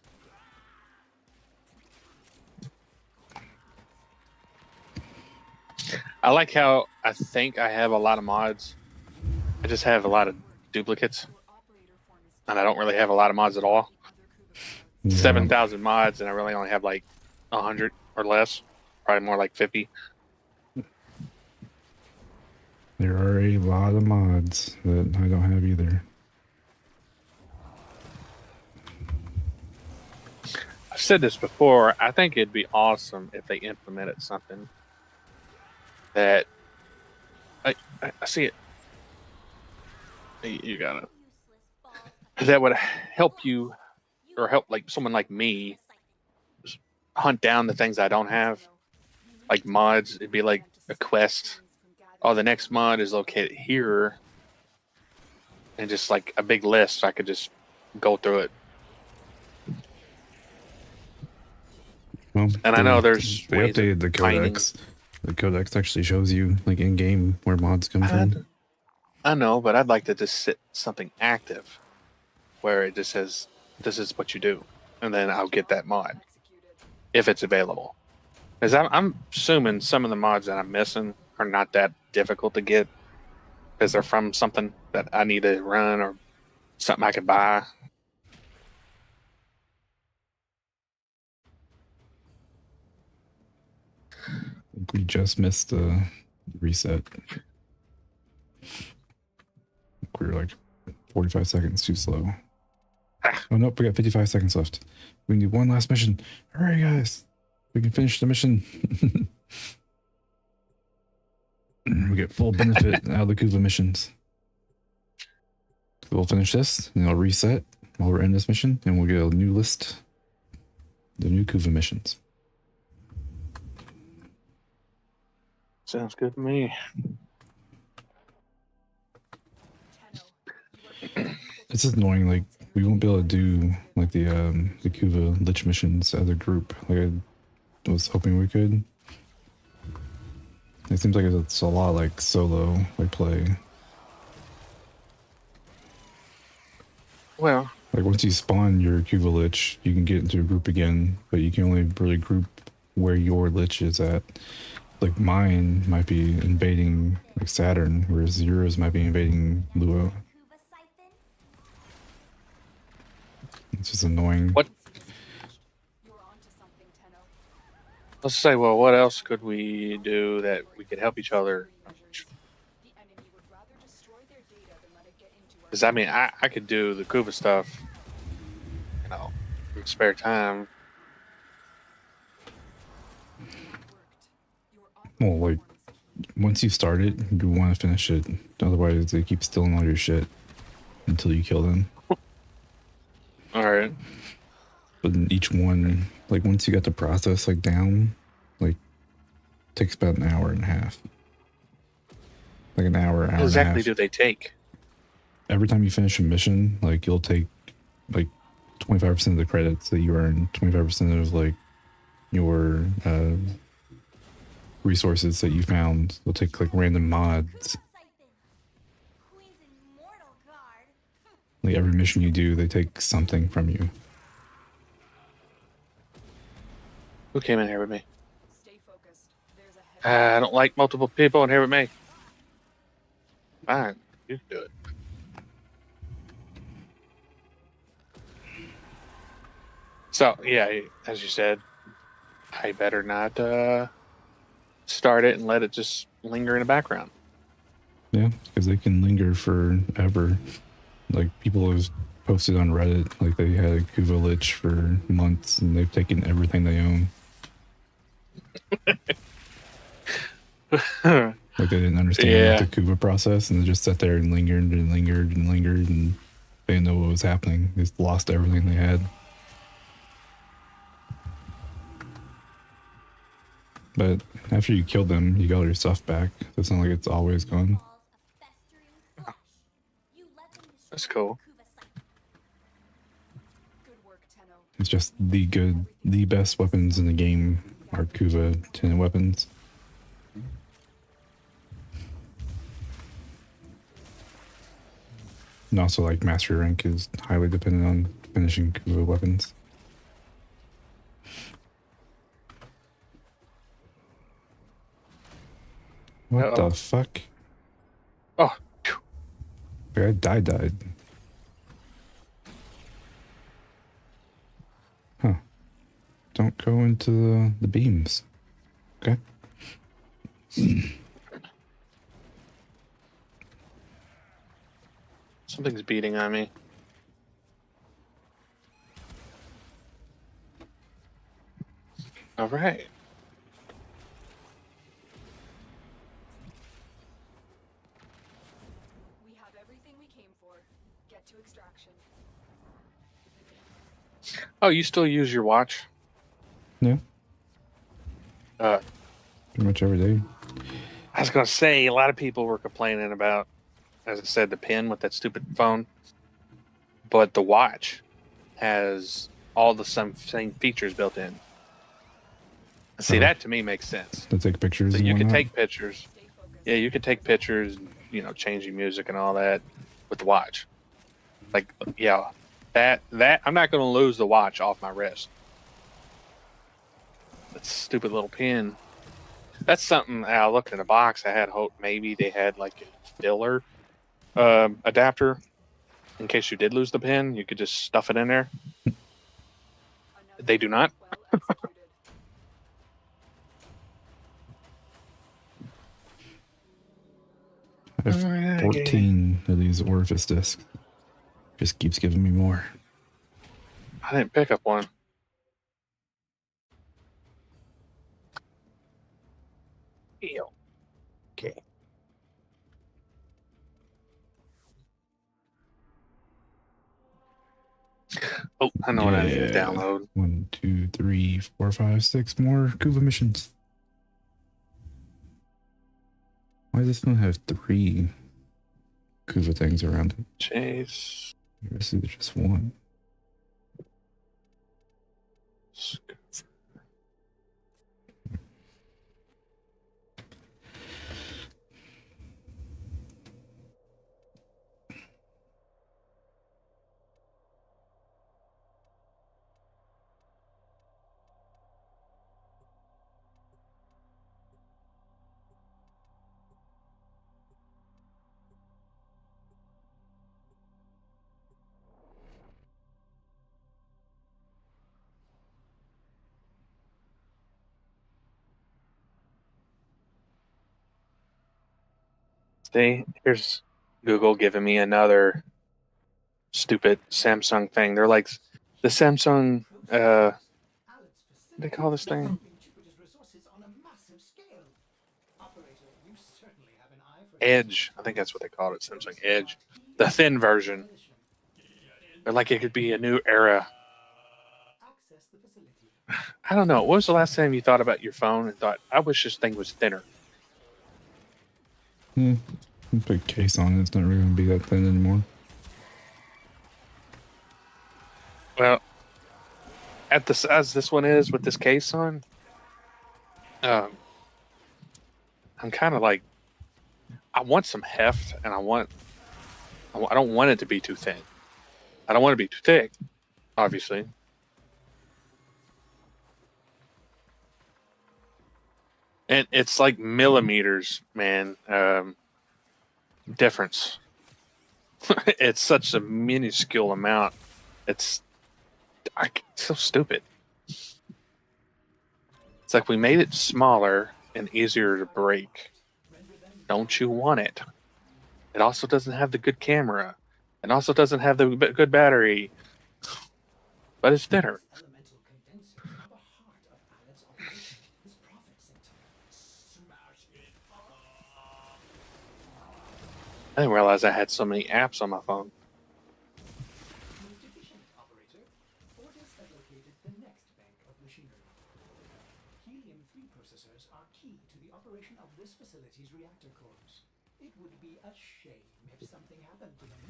I like how I think I have a lot of mods. I just have a lot of duplicates, and I don't really have a lot of mods at all. Yeah, 7,000 mods, and I really only have like 100 or less. Probably more like 50. there are a lot of mods that I don't have either. I've said this before. I think it'd be awesome if they implemented something that I see it. You got it. Useless balls. That would help you, or help like someone like me, hunt down the things I don't have. Like mods, it'd be like a quest. Oh, the next mod is located here, and just like a big list, so I could just go through it. Well, And I know there's they ways of updated the finding- codex. The codex actually shows you, like in game, where mods come from. I know, but I'd like to just sit something active, where it just says, "This is what you do," and then I'll get that mod if it's available. Because I'm assuming some of the mods that I'm missing are not that difficult to get, because they're from something that I need to run or something I could buy. We just missed the reset. We were like 45 seconds too slow. Oh nope, we got 55 seconds left. We need one last mission. Hurry, guys! We can finish the mission. We get full benefit out of the Kuva missions. We'll finish this, and I'll reset while we're in this mission, and we'll get a new list. The new Kuva missions. Sounds good to me. It's just annoying. Like we won't be able to do like the Kuva Lich missions as a group. Like I was hoping we could. It seems like it's a lot like solo like play. Well, Like once you spawn your Kuva Lich, you can get into a group again, but you can only really group where your Lich is at. Like mine might be invading like Saturn, whereas yours might be invading Luo. Kuva siphon? It's just annoying. what? You're onto something, Tenno. Let's say, well, what else could we do that we could help each other? The enemy would rather destroy their data than let it get into our Because I mean, I could do the Kuva stuff, in spare time. Well, like once you start it, you want to finish it. Otherwise, they keep stealing all your shit until you kill them. All right. But in each one, like once you got the process like down, like takes about an hour and a half. Like an hour What and a exactly half. do they take? Every time you finish a mission, like you'll take like 25% of the credits that you earn, 25% of like your resources that you found. They'll take like random mods. Kuva siphon. Queen's immortal guard. Like every mission you do, they take something from you. Who came in here with me? Stay focused. There's a heavy I don't like multiple people in here with me. Fine, you can do it. So yeah, as you said, I better not start it and let it just linger in the background. Yeah, because they can linger forever. Like people have posted on Reddit, like they had a Kuva Lich for months and they've taken everything they own. Like they didn't understand Yeah. the Kuva process and they just sat there and lingered and lingered and lingered and they didn't know what was happening. They just lost everything they had. But after you killed them, you got all your stuff back. It's not like it's always gone. Balls of festering flesh. You let them destroy That's cool. Kuva siphon. good work, Tenno. It's just the best weapons in the game are Kuva 10 weapons. And also, like, master rank is highly dependent on finishing Kuva weapons. What Uh-oh. the fuck? Oh, phew. The guy died. Huh. Don't go into the beams. Okay. Something's beating on me. All right. We have everything we came for. Get to extraction. Oh, you still use your watch? Yeah. Uh, Pretty much every day. I was gonna say a lot of people were complaining about, as I said, the pin with that stupid phone, but the watch has all the same features built in. See, Oh. that to me makes sense. To take pictures. So and you can whatnot. take pictures. Stay focused. Yeah, you can take pictures, change your music and all that with the watch. Like, yeah, that I'm not gonna lose the watch off my wrist. That stupid little pin. That's something I looked in the box. I had hoped maybe they had like a filler adapter in case you did lose the pin. You could just stuff it in there. Another They do not. well executed. I have 14 of these orifice discs. Just keeps giving me more. I didn't pick up one. Ew. Okay. Oh, I know what I need to Yeah. download. 1, 2, 3, 4, 5, 6 more Kuva missions. Why does this one have 3? Kuva things around it. Chase. This is just one. See, here's Google giving me another stupid Samsung thing. They're like the Samsung what do they call this thing? Edge. I think that's what they called it. Samsung Edge. The thin version. They're like it could be a new era. I don't know. What was the last time you thought about your phone and thought, I wish this thing was thinner? Put a case on it. It's not really going to be that thin anymore. Well, at the size this one is with this case on, I'm kind of like, I want some heft, and I don't want it to be too thin. I don't want it to be too thick, obviously. And it's like millimeters, man. Difference. It's such a minuscule amount. It's so stupid. It's like we made it smaller and easier to break. Don't you want it? It also doesn't have the good camera. It also doesn't have the good battery. But it's thinner. I didn't realize I had so many apps on my phone. Helium-3 processors are key to the operation of this facility's reactor cores. It would be a shame if something happened to them.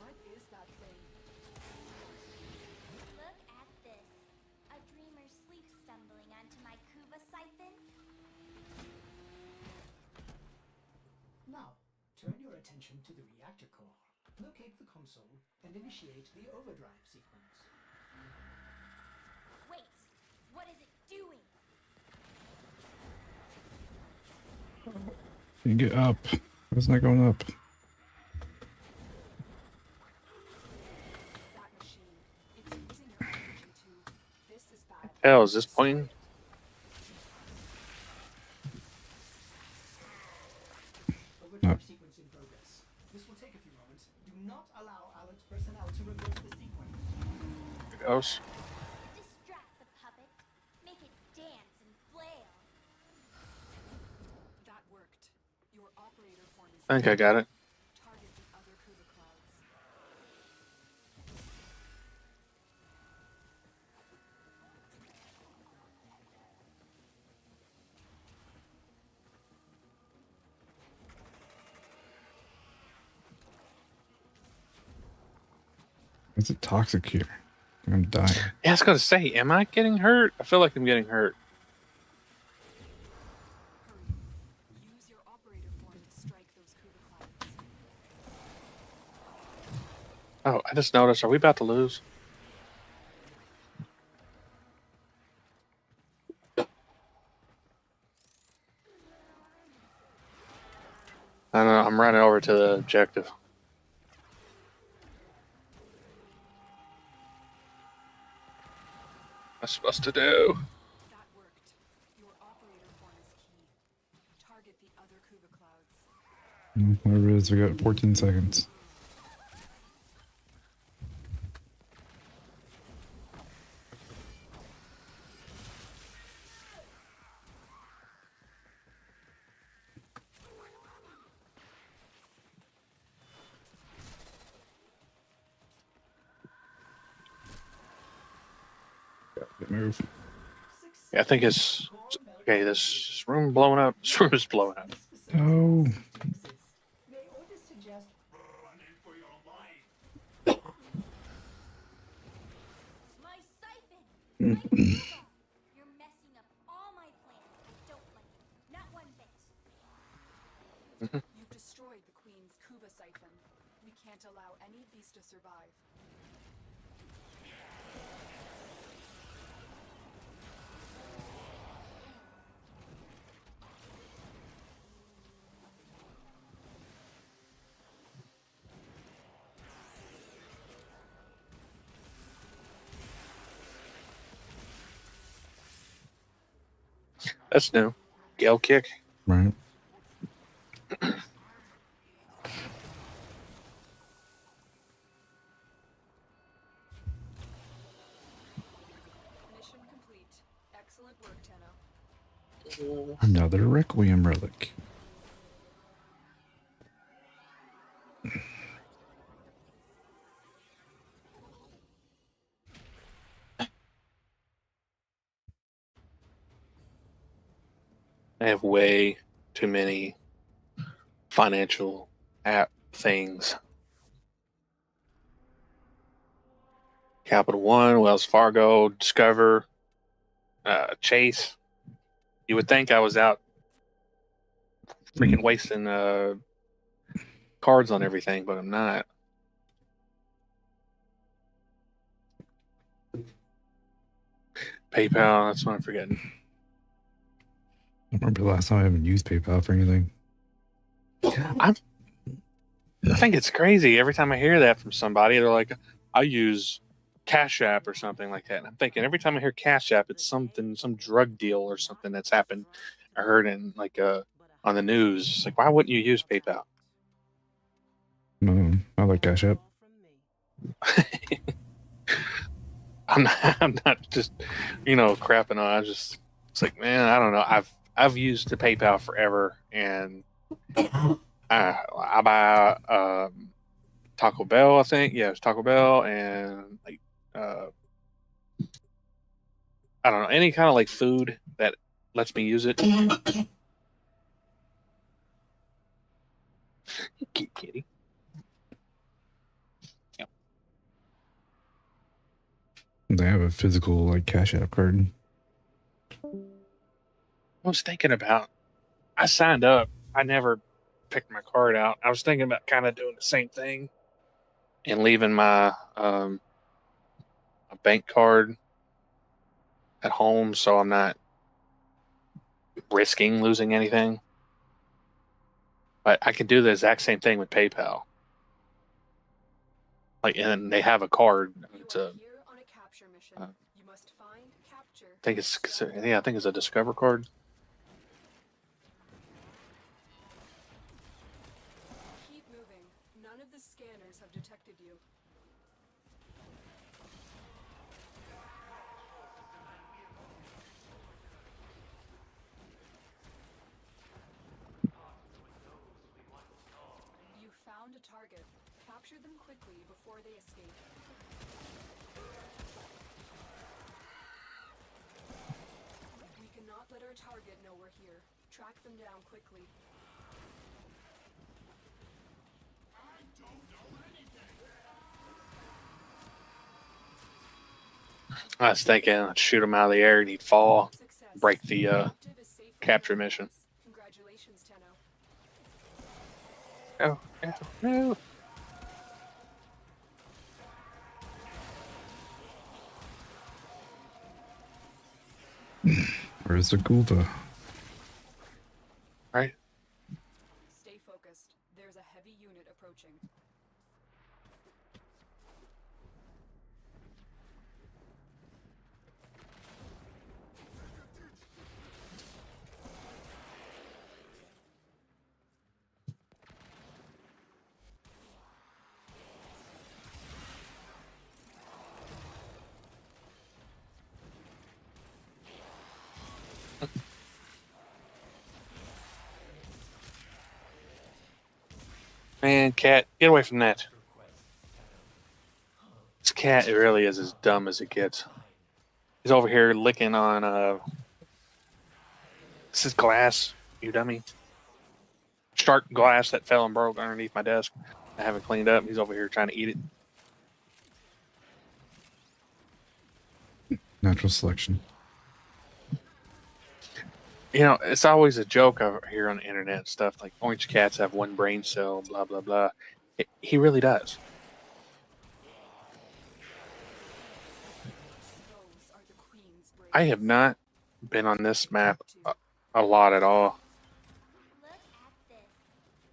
What is that thing? Look at this. A dreamer sleep stumbling onto my Kuva siphon. Now, turn your attention to the reactor core. Locate the console and initiate the overdrive sequence. Wait, what is it doing? You get up. It's not going up. That machine. It's using your energy too. This is bad. Hell, is this pointing? Overdrive sequence in progress. This will take a few moments. Do not allow Alep's personnel to reverse the sequence. There it goes. Distract the puppet. Make it dance and flail. That worked. Your operator form is I think I got it. target the other Kuva clouds. It's a toxic here. I'm dying. Yeah, I was going to say, am I getting hurt? I feel like I'm getting hurt. Hurry. Use your operator form to strike those Kuva clouds. Oh, I just noticed. Are we about to lose? I don't know. I'm running over to the objective. What's I supposed to do? That worked. Your operator form is key. Target the other Kuva clouds. Whatever it is, we got 14 seconds. Move. Yeah, I think it's okay. This room blowing up. This room is blowing up. No. May orders suggest running for your life. My siphon! My Kuba! You're messing up all my plans. I don't like it. Not one bit. You've destroyed the Queen's Kuva siphon. We can't allow any of these to survive. That's new. Gale kick. Right. Mission complete. Excellent work, Tenno. Another Requiem relic. I have way too many financial app things. Capital One, Wells Fargo, Discover, Chase. You would think I was out freaking wasting cards on everything, but I'm not. PayPal, that's what I'm forgetting. I remember the last time I haven't used PayPal for anything. I think it's crazy. Every time I hear that from somebody, they're like, I use Cash App or something like that. And I'm thinking every time I hear Cash App, it's something, some drug deal or something that's happened. I heard in like on the news. It's like, why wouldn't you use PayPal? I like Cash App. I'm not just, crapping on. It's like, man, I don't know. I've used the PayPal forever, and I buy Taco Bell. I think, yeah, it's Taco Bell, and like I don't know, any kind of like food that lets me use it. Cute kitty. They have a physical like Cash App card. I was thinking about. I signed up. I never picked my card out. I was thinking about kind of doing the same thing and leaving my a bank card at home, so I'm not risking losing anything. But I can do the exact same thing with PayPal. Like, and they have a card. It's a, Here on a capture mission. You must find, capture. I think it's a Discover card. Keep moving. None of the scanners have detected you. You found a target. Capture them quickly before they escape. We cannot let our target know we're here. Track them down quickly. I was thinking I'd shoot him out of the air and he'd fall, Success. break the Objective is safely capture in your mission. hands. Congratulations, Tenno. No. Where's the Gulda? Right? Stay focused. There's a heavy unit approaching. Man, cat, get away from that. This cat really is as dumb as it gets. He's over here licking on this is glass, you dummy. sharp glass that fell and broke underneath my desk. I haven't cleaned up. He's over here trying to eat it. Natural selection. You know, it's always a joke over here on the internet and stuff like orange cats have one brain cell, blah blah blah. He really does. Those are the Queen's brains. I have not been on this map a lot at all. Look at this.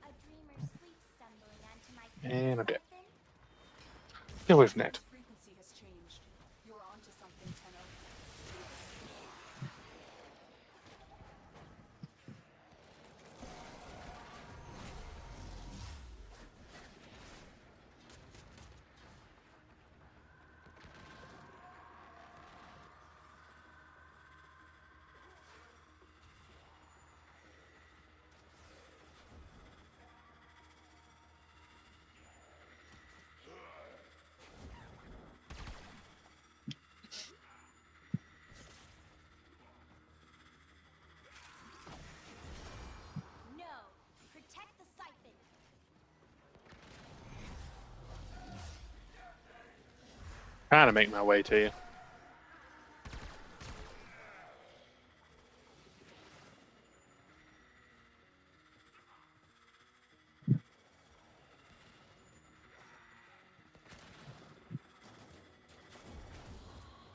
A dreamer sleep stumbling onto my And I'm dead. siphon? Get away from that. Frequency has changed. You're onto something, Tenno. No. Protect the siphon. Trying to make my way to you.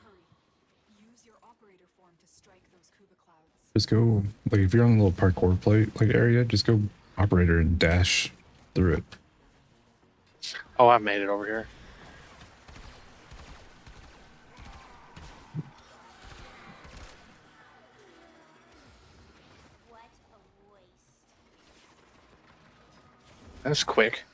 Hurry. Use your operator form to strike those Kuva clouds. Just go, like, if you're on the little parkour plate, like, area, just go operator and dash through it. Oh, I've made it over here. What a waste. That's quick.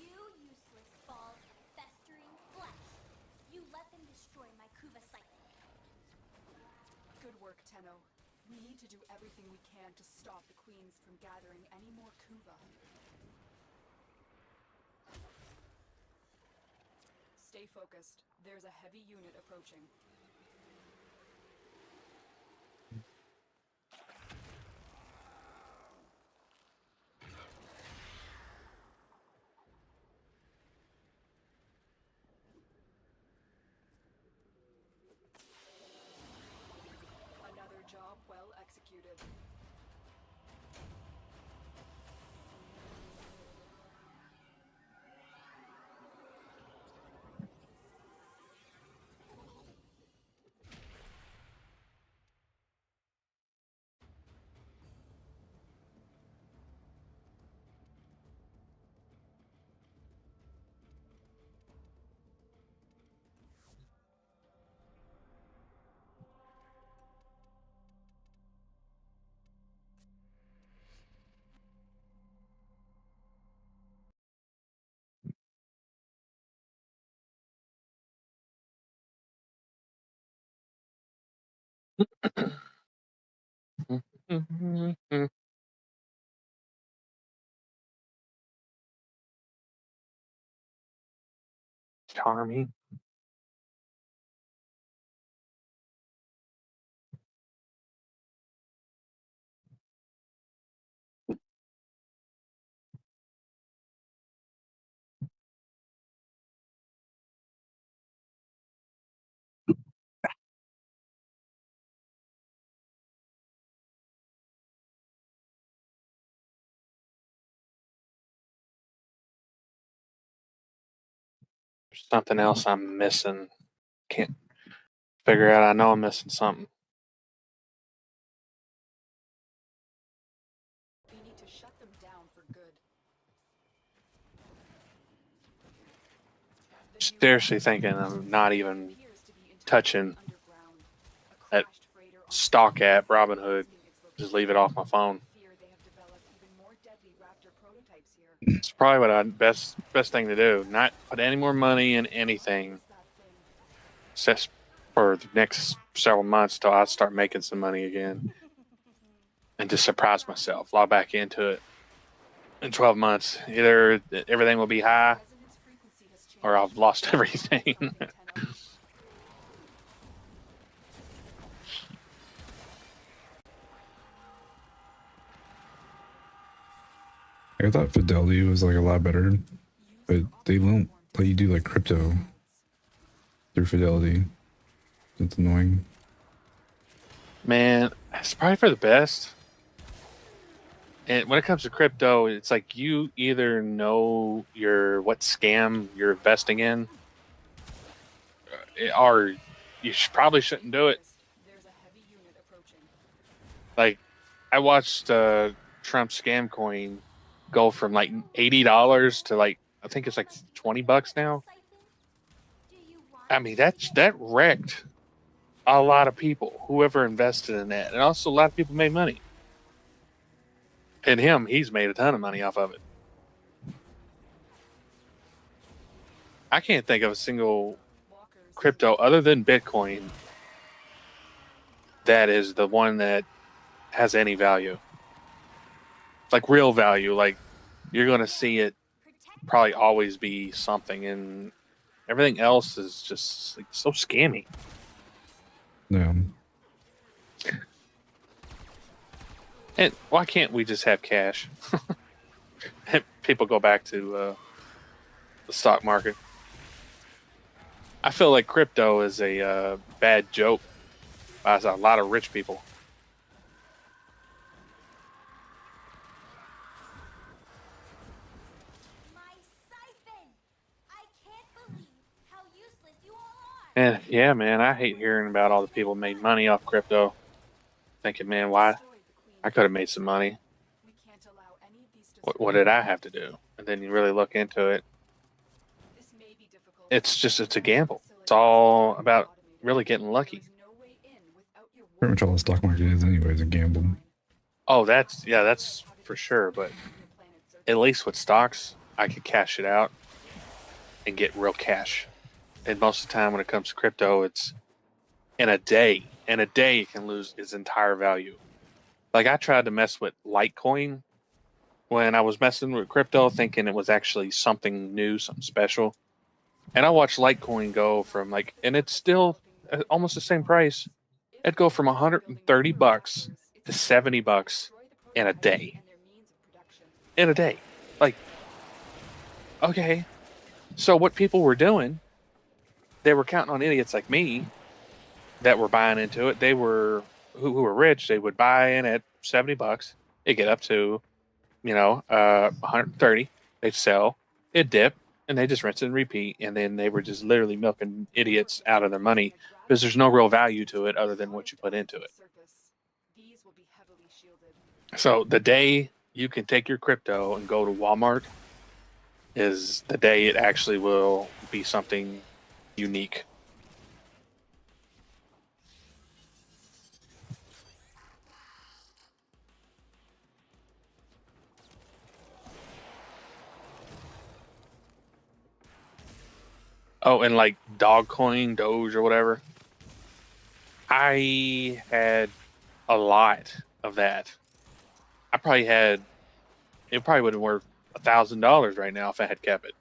You useless balls of festering flesh. You let them destroy my Kuva siphon. Good work, Tenno. We need to do everything we can to stop the Queens from gathering any more Kuva. Stay focused. There's a heavy unit approaching. Another job well executed. Charming. There's something else I'm missing. Can't figure out. I know I'm missing something. We need to shut them down for good. The new Seriously route thinking I'm not even appears to be touching underground. A that crashed freighter on stock app, Warframe Robinhood. is its Just leave it off my phone. fear they have developed even It's probably what I best thing to do. Not put any more money in anything just for the next several months till I start making some money again, and just surprise myself. Log back into it in 12 months. Either everything will be high, or I've lost everything. I thought Fidelity was like a lot better, but they won't let you do like crypto through Fidelity. It's annoying. Man, it's probably for the best. And when it comes to crypto, it's like you either know what scam you're investing in, or you probably shouldn't do it. Like, I watched Trump scam coin go from like $80 to like, I think it's like $20 now. I mean, that wrecked a lot of people, whoever invested in that, and also a lot of people made money. And he's made a ton of money off of it. I can't think of a single crypto other than Bitcoin that is the one that has any value, like real value. Like, you're going to see it probably always be something, and everything else is just like so scammy. Yeah. And why can't we just have cash? People go back to the stock market. I feel like crypto is a bad joke by a lot of rich people. My siphon! I can't believe how useless you all are! And yeah, man, I hate hearing about all the people who made money off crypto. Thinking, man, why? I could have made some money. What did I have to do? And then you really look into it. It's a gamble. It's all about really getting lucky. Pretty much all the stock market is anyways a gamble. Oh, that's for sure. But at least with stocks, I could cash it out and get real cash. And most of the time when it comes to crypto, it's in a day. In a day, it can lose its entire value. Like, I tried to mess with Litecoin when I was messing with crypto, thinking it was actually something new, something special. And I watched Litecoin go from and it's still almost the same price. It'd go from $130 to $70 in a day. In a day. Like, okay. So what people were doing, they were counting on idiots like me that were buying into it. They were who were rich. They would buy in at $70. It'd get up to 130. They'd sell, it'd dip, and they just rinse and repeat. And then they were just literally milking idiots out of their money because there's no real value to it other than what you put into it. So the day you can take your crypto and go to Walmart is the day it actually will be something unique. Oh, and like Doge or whatever. I had a lot of that. It probably would have worth $1,000 right now if I had kept it.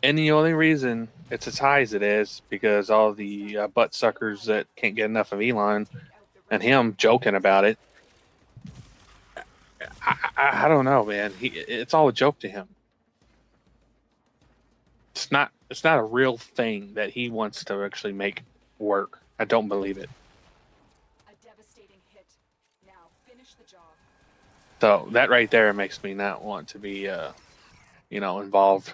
And the only reason it's as high as it is because all the butt suckers that can't get enough of Elon and him joking about it. I don't know, man. It's all a joke to him. It's not a real thing that he wants to actually make work. I don't believe it. A devastating hit. Now finish the job. So that right there makes me not want to be involved.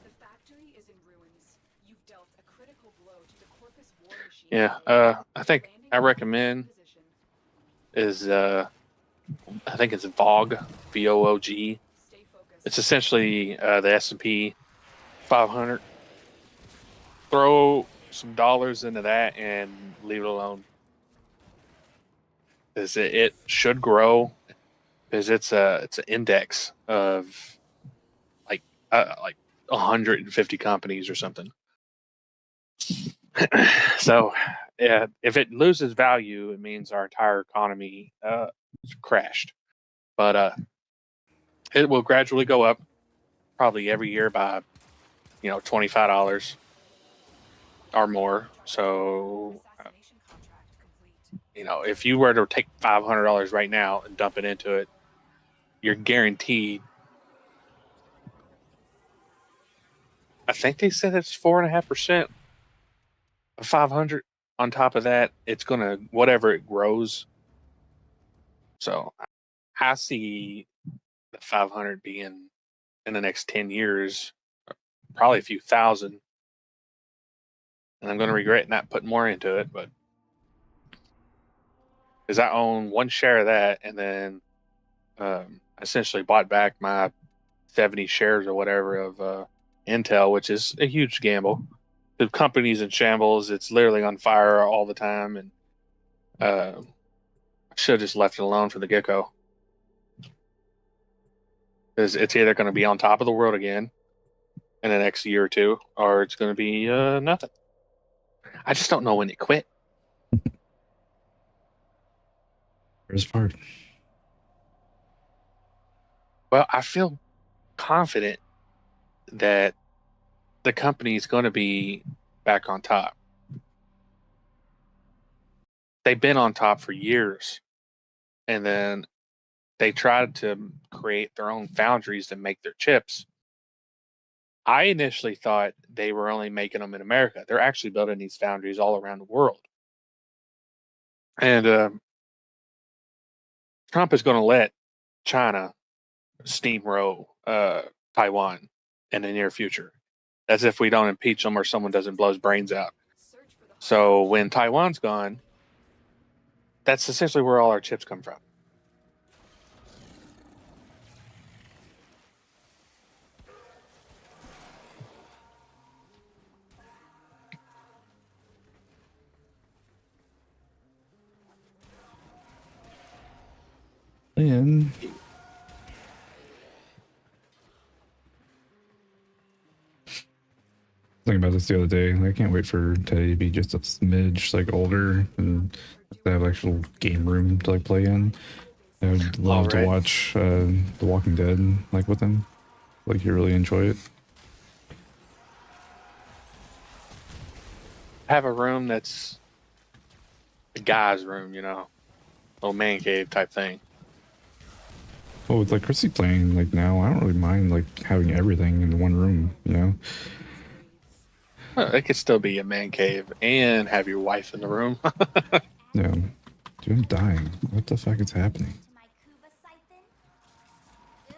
The factory is in ruins. You've dealt a critical blow to the Corpus war machine. Yeah, I think I recommend is I think it's VOG, VOOG. It's essentially the S&P 500. Throw some dollars into that and leave it alone. Because it should grow, because it's an index of like 150 companies or something. So, yeah, if it loses value, it means our entire economy crashed. But it will gradually go up, probably every year by $25 or more. So, Assassination contract complete. if you were to take $500 right now and dump it into it, you're guaranteed. I think they said it's 4.5% of 500. On top of that, it's gonna whatever it grows. So I see the 500 being in the next 10 years, probably a few thousand, and I'm gonna regret not putting more into it, but because I own one share of that, and then essentially bought back my 70 shares or whatever of Intel, which is a huge gamble. The company's in shambles. It's literally on fire all the time, and I should have just left it alone from the get-go. Because it's either going to be on top of the world again in the next year or two, or it's going to be nothing. I just don't know when it quit. First part. Well, I feel confident that the company is going to be back on top. They've been on top for years, and then they tried to create their own foundries to make their chips. I initially thought they were only making them in America. They're actually building these foundries all around the world. And Trump is going to let China steamroll Taiwan in the near future, as if we don't impeach them or someone doesn't blow his brains out. Search for the So when Taiwan's gone, that's essentially where all our chips come from. And thinking about this the other day. I can't wait for Teddy to be just a smidge like older and to have actual game room to like play in. I would love to right. watch The Walking Dead like with him. Like you really enjoy it. Have a room that's a guy's room, little man cave type thing. Well, with like Chrissy playing like now, I don't really mind like having everything in one room. Well, it could still be a man cave and have your wife in the room. Yeah. Dude, I'm dying. What the fuck is happening? To my Kuba siphon? Ugh,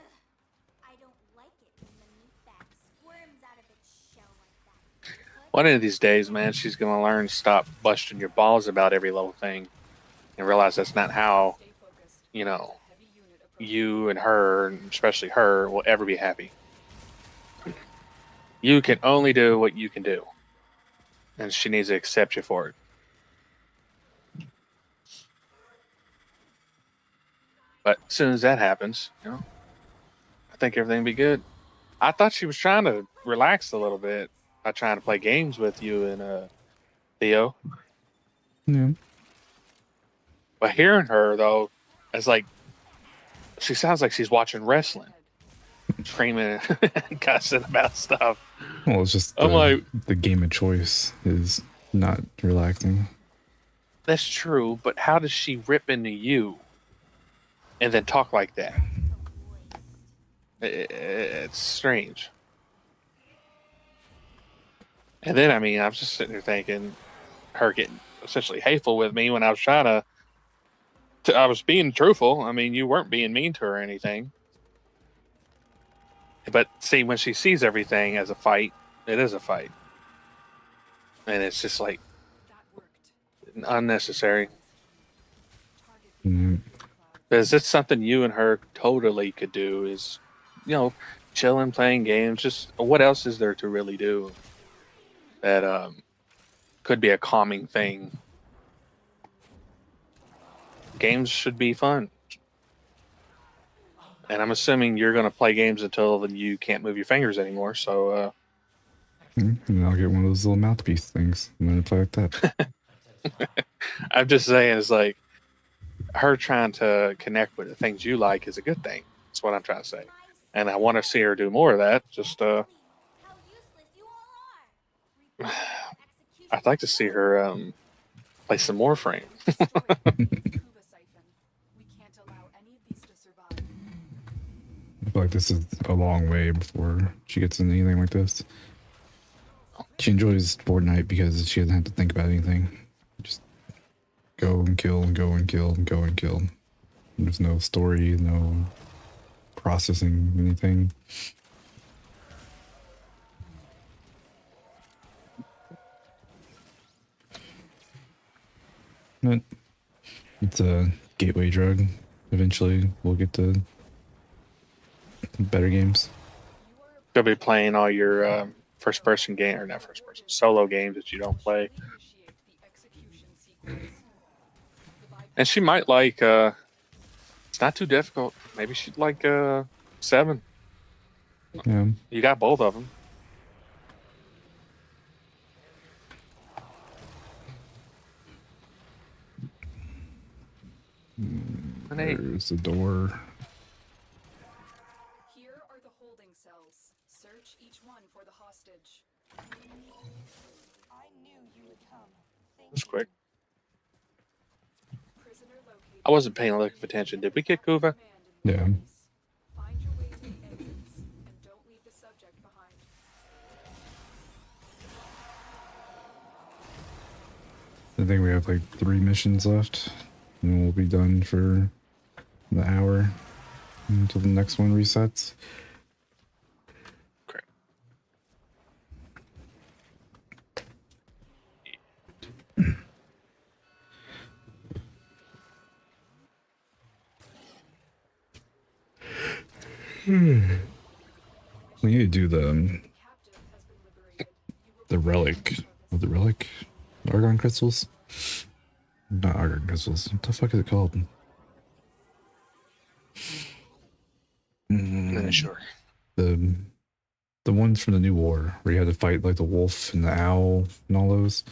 I don't like it when the meat bag squirms out of its shell like that. One of these days, man, she's going to learn to stop busting your balls about every little thing and realize that's not how, stay focused. you know, Heavy unit approaching. you and her, and especially her, will ever be happy. You can only do what you can do, and she needs to accept you for it. But as soon as that happens, I think everything will be good. I thought she was trying to relax a little bit by trying to play games with you and Theo. Yeah. But hearing her though, it's like she sounds like she's watching wrestling, screaming and cussing about stuff. Well, it's just I'm like, the game of choice is not relaxing. that's true, but how does she rip into you and then talk like that? It's strange. And then, I mean, I was just sitting there thinking, her getting essentially hateful with me when I was trying to I was being truthful. I mean, you weren't being mean to her or anything. But see, when she sees everything as a fight, it is a fight. And it's just like That worked. unnecessary. Target Mm, Because it's something you and her totally could do is, chilling, playing games. Just what else is there to really do that could be a calming thing. Games should be fun. And I'm assuming you're going to play games until you can't move your fingers anymore. So, And I'll get one of those little mouthpiece things. I'm gonna play like that. I'm just saying, it's like her trying to connect with the things you like is a good thing. That's what I'm trying to say. And I want to see her do more of that. Just, How useless you all are. I'd like to see her play some Warframe. Destroy the Kuva siphon. We can't allow any of these to survive. I feel like this is a long way before she gets into anything like this. She enjoys Fortnite because she doesn't have to think about anything. Just go and kill and go and kill and go and kill. There's no story, no processing anything. But it's a gateway drug. Eventually, we'll get to better games. She'll be playing all your first person game, or not first person, solo games that you don't play. Initiate the execution sequence. And she might like, it's not too difficult. Maybe she'd like 7. Yeah. You got both of them. There's the door. Here are the holding cells. Search each one for the hostage. I knew you would come. Thank It's quick. Prisoner located. I wasn't paying enough attention. Did we get Kuva? Yeah. Find your way to the exits and don't leave the subject behind. I think we have like 3 missions left, and we'll be done for the hour until the next one resets. Correct. We need to do the Captive has been liberated. You will relic. What the relic? Argon crystals? Not argon crystals. What the fuck is it called? Sure. The ones from the new war where you had to fight like the wolf and the owl and all those.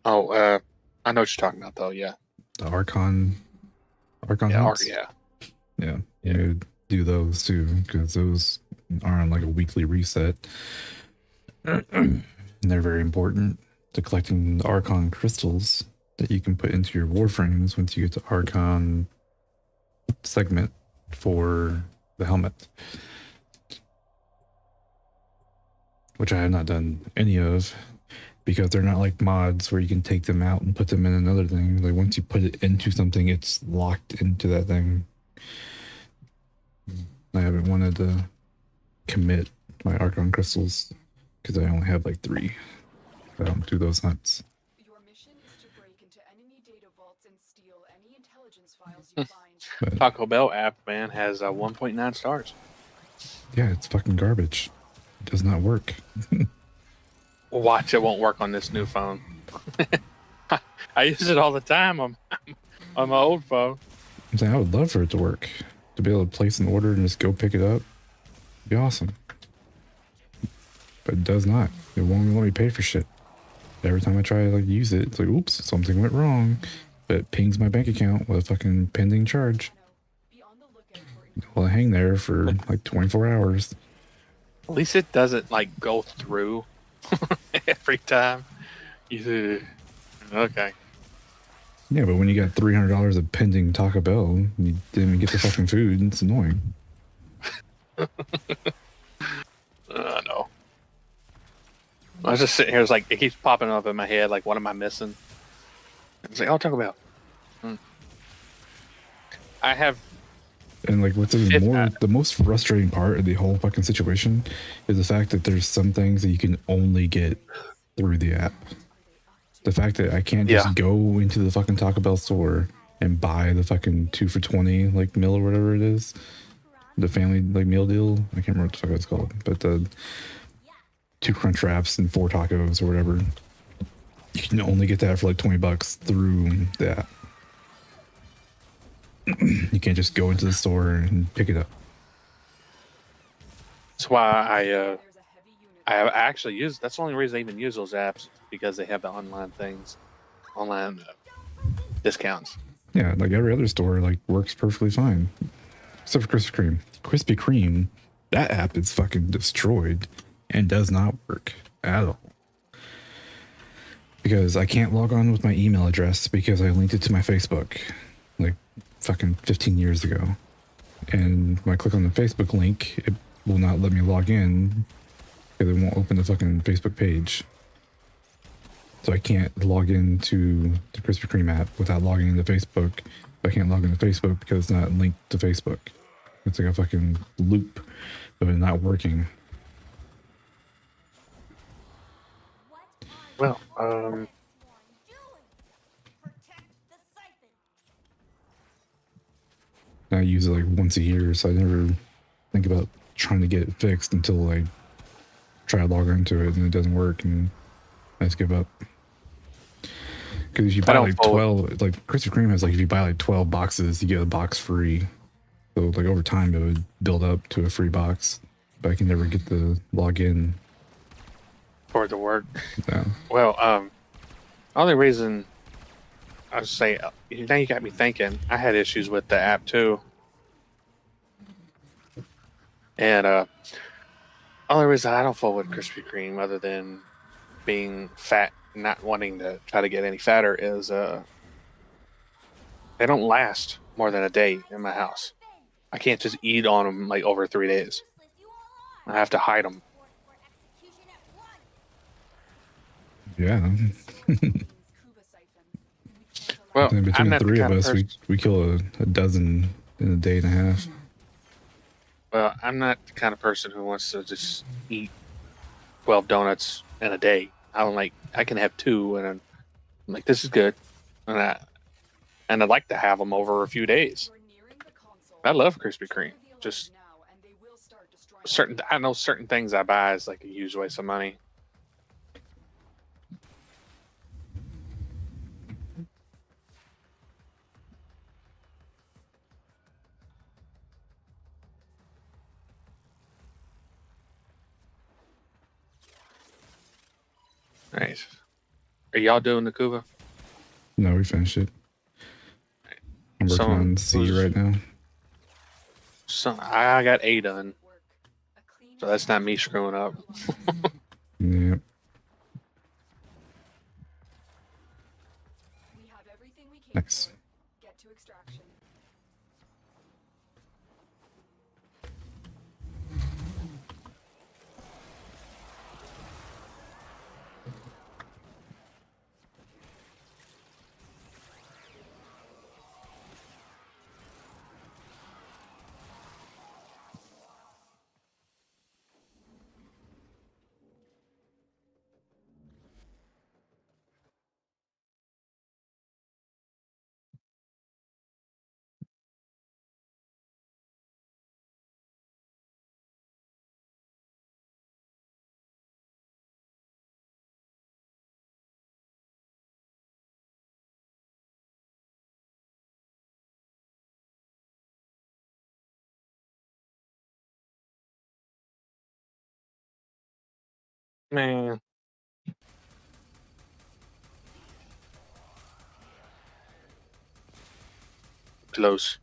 Oh, I know what you're talking about, though. Yeah. The Archon Yeah. hunts? Yeah. Yeah, you would do those too, because those are on like a weekly reset. And they're very important to collecting the Archon crystals that you can put into your Warframes once you get to Archon segment for the helmet. Which I have not done any of, because they're not like mods where you can take them out and put them in another thing. Like once you put it into something, it's locked into that thing. I haven't wanted to commit my Archon crystals because I only have like 3. I don't do those hunts. Your mission is to break into enemy data vaults and steal any intelligence files you find. But Taco Bell app, man, has 1.9 stars. yeah, it's fucking garbage. It does not work. Watch, it won't work on this new phone. I use it all the time on my old phone. I'm saying I would love for it to work. To be able to place an order and just go pick it up. It'd be awesome. But it does not. It won't even let me pay for shit. Every time I try to like use it, it's like, oops, something went wrong. But it pings my bank account with a fucking pending charge. Be on the lookout for Well, I hang there for like 24 hours. At least it doesn't like go through every time. Okay. Yeah, but when you got $300 of pending Taco Bell, and you didn't even get the fucking food, it's annoying. No. I was just sitting here. It's like it keeps popping up in my head. Like, what am I missing? It's like, oh, Taco Bell. I have. And like what's even Fifth more, app. the most frustrating part of the whole fucking situation is the fact that there's some things that you can only get through the app. The fact that I can't just Yeah. go into the fucking Taco Bell store and buy the fucking 2 for $20 like meal or whatever it is, the family like meal deal. I can't remember what the fuck it's called, but 2 crunch wraps and 4 tacos or whatever. You can only get that for like $20 through the app. You can't just go into the store and pick it up. That's why There's a heavy unit. I actually use. That's the only reason I even use those apps, because they have the online things, online discounts. Yeah, like every other store, like works perfectly fine, except for Krispy Kreme. Krispy Kreme, that app is fucking destroyed and does not work at all. Because I can't log on with my email address because I linked it to my Facebook, like fucking 15 years ago. And when I click on the Facebook link, it will not let me log in because it won't open the fucking Facebook page. So I can't log into the Krispy Kreme app without logging into Facebook. I can't log into Facebook because it's not linked to Facebook. It's like a fucking loop of it not working. Well, Doing? Protect the siphon. I use it like once a year, so I never think about trying to get it fixed until I try to log into it and it doesn't work, and I just give up. Because if you buy don't like follow- 12, like Krispy Kreme has like, if you buy like 12 boxes, you get a box free. So like over time, it would build up to a free box, but I can never get the login. for it to work. Yeah. Well, only reason I would say, now you got me thinking. I had issues with the app too, and only reason I don't fool with Krispy Kreme, other than being fat, not wanting to try to get any fatter, is they don't last more than a day in my house. I can't just eat on them like over 3 days. Useless you all are. I have to hide them. Report for execution at once. Yeah. Kuva siphon. We can't allow Well, And I'm between the not the 3 of kind of us, person. we kill a dozen in a day and a half. Well, I'm not the kind of person who wants to just eat 12 donuts in a day. I can have 2, and I'm like, this is good, and I'd like to have them over a few days. We're nearing the console. I love Krispy Trigger Kreme. the alarm Just now, and they will start destroying I know certain things I buy is like a huge waste of money. Right. Are y'all doing the Kuva? No, we finished it. I'm working Someone on C was- right now. So I got A done, work. A clean so that's not me screwing up. Yep. We have everything we came Nice. for. Get to extraction. Man. Close.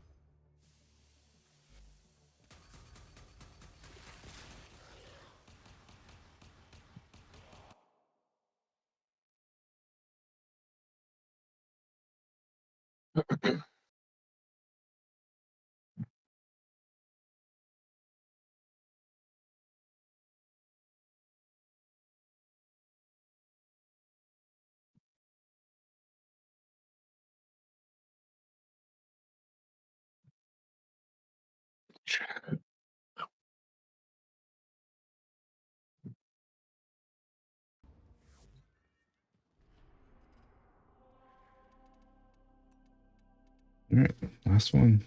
All right, last one.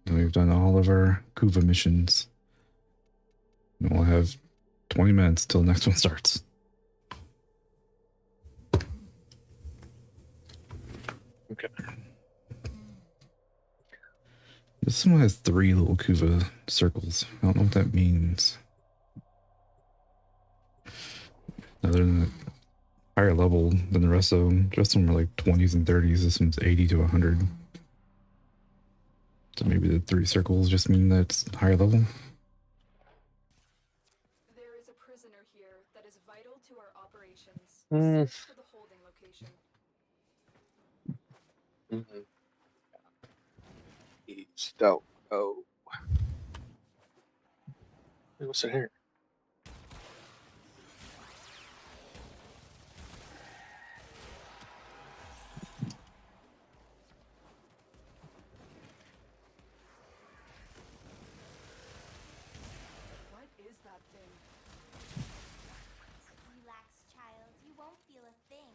And we've done all of our Kuva missions. And we'll have 20 minutes till the next one starts. Okay. This one has 3 little Kuva circles. I don't know what that means. Other than higher level than the rest of them. The rest of them are like 20s and 30s. This one's 80 to 100. So maybe the 3 circles just mean that it's higher level. There is a prisoner here that is vital to our operations. Mm. Search for the holding location. Mm-hmm. Don't go. Hey, what's in here? What is that thing? Relax, child. You won't feel a thing.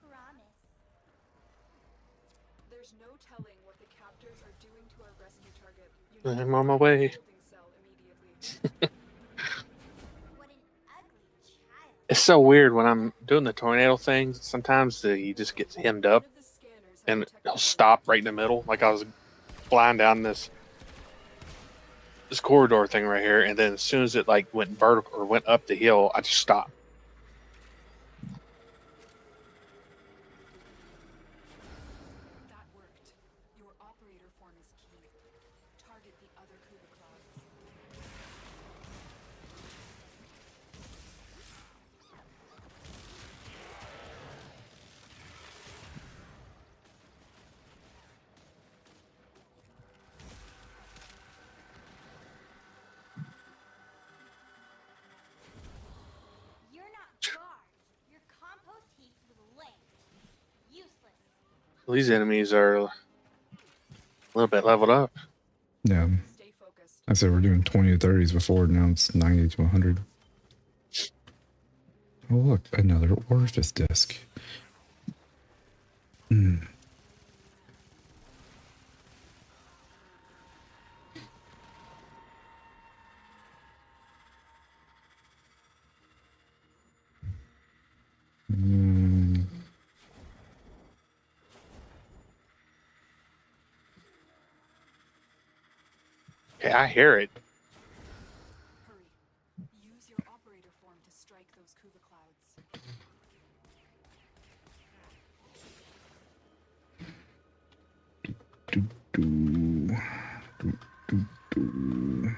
Promise. There's no telling what the captors are doing to our rescue target. You I'm need to on my find the way. holding cell immediately. What an ugly child. It's so weird when I'm doing the tornado thing. Sometimes he just gets hemmed up One of the scanners has and detected he'll the stop right in the middle. Like I was flying down this corridor thing right here, and then as soon as it like went vertical or went up the hill, I just stopped. That worked. Your operator form is key. Target the other Kuva clouds. You're not guards. You're compost heaps with legs. Useless. These enemies are a little bit leveled up. Yeah. Stay focused. I said we're doing 20 to 30s before. Now it's 90 to 100. Oh, look. Another orifice disc. Hmm. Mm. Okay, I hear it. Hurry. Use your operator form to strike those Kuva clouds. Do, do, do, do, do.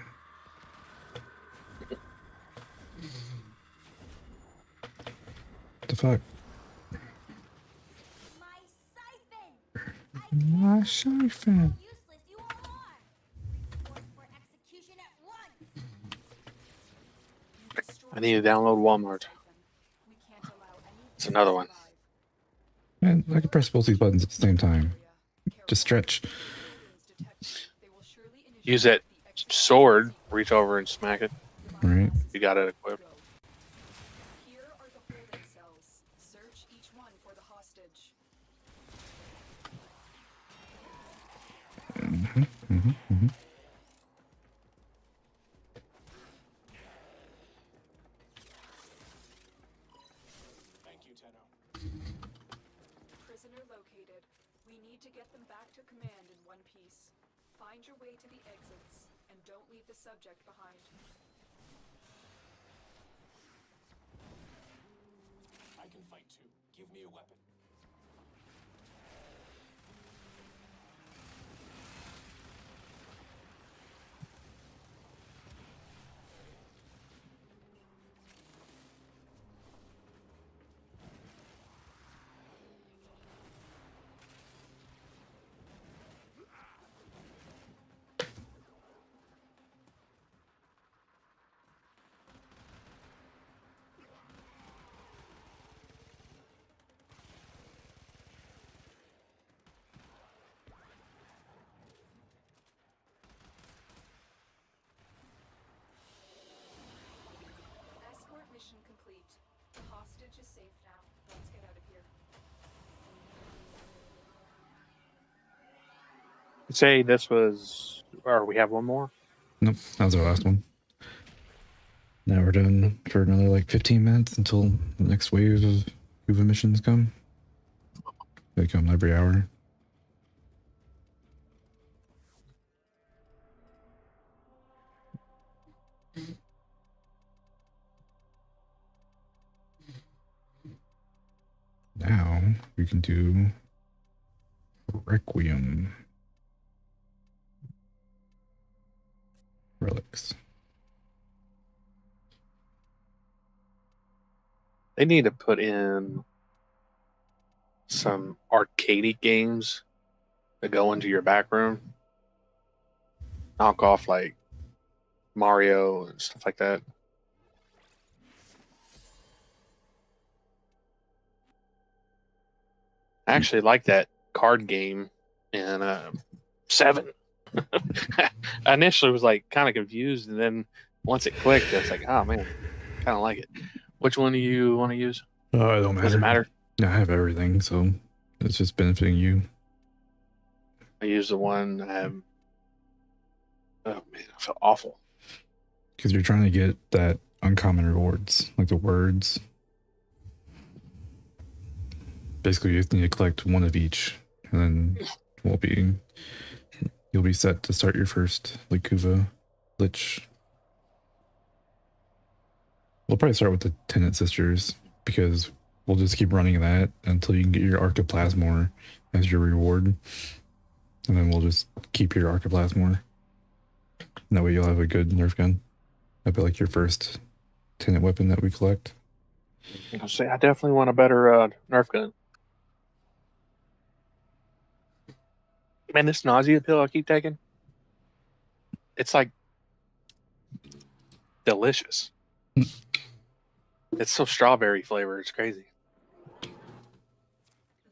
What the fuck? My siphon! I can't My believe siphon. how useless you all are! Report for execution at once! You destroyed I need to the download Kuva Walmart. siphon. We can't allow any It's another one. to survive. Man, I can press both these buttons at the same time. Careful. Just stretch. If holdings detect you, they will surely Use initiate that the execution sword, sequence. reach over and smack it. Right. You got it equipped. Go. Here are the holding cells. Search each one for the hostage. Thank you, Tenno. Prisoner located. We need to get them back to command in one piece. Find your way to the exits, and don't leave the subject behind. I can fight too. Give me a weapon. Escort mission complete. The hostage is safe now. Let's get out of here. Say this was, or we have one more. Nope, that was our last one. Now we're done for another like 15 minutes until the next wave of Cuba missions come. They come every hour. Now we can do Requiem relics. They need to put in some arcade games that go into your back room. Knock off like Mario and stuff like that. I actually like that card game in 7. I initially was like kind of confused, and then once it clicked, I was like, oh man, kind of like it. Which one do you want to use? Oh, it don't matter. Does it matter? I have everything, so it's just benefiting you. I use the one I have. Oh man, I feel awful. Because you're trying to get that uncommon rewards, like the words. Basically, you just need to collect one of each, and then you'll be set to start your first Likuva Lich. We'll probably start with the Tenant Sisters, because we'll just keep running that until you can get your Arctoplasmor as your reward. And then we'll just keep your Arctoplasmor. And that way you'll have a good Nerf gun. That'd be like your first Tenant weapon that we collect. I'll say I definitely want a better Nerf gun. Man, this nausea pill I keep taking, it's like delicious. It's so strawberry flavored. It's crazy.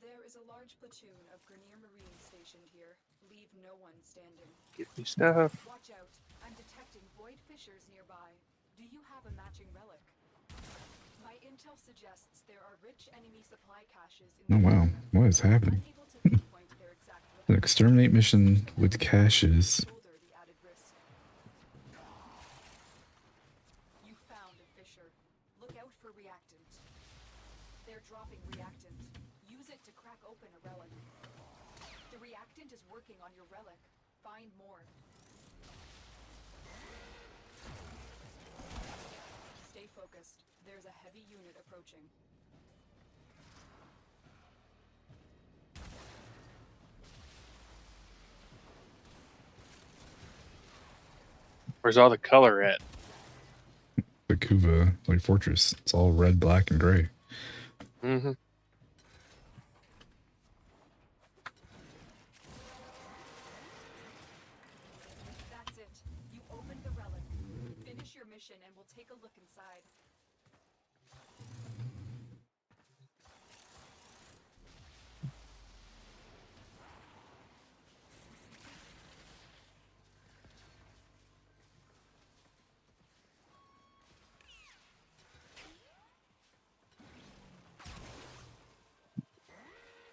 There is a large platoon of Grenier Marines stationed here. Leave no one standing. Give me stuff. Watch out. I'm detecting void fissures nearby. Do you have a matching relic? My intel suggests there are rich enemy supply caches in Oh the wow, area. what is happening? Unable to pinpoint their exact An exterminate mission with caches. shoulder the added risk. You found a fissure. Look out for reactant. They're dropping reactant. Use it to crack open a relic. The reactant is working on your relic. Find more. Stay focused. There's a heavy unit approaching. Where's all the color at? The Kuva like fortress. It's all red, black, and gray. Mm-hmm. That's it. You opened the relic. Finish your mission and we'll take a look inside.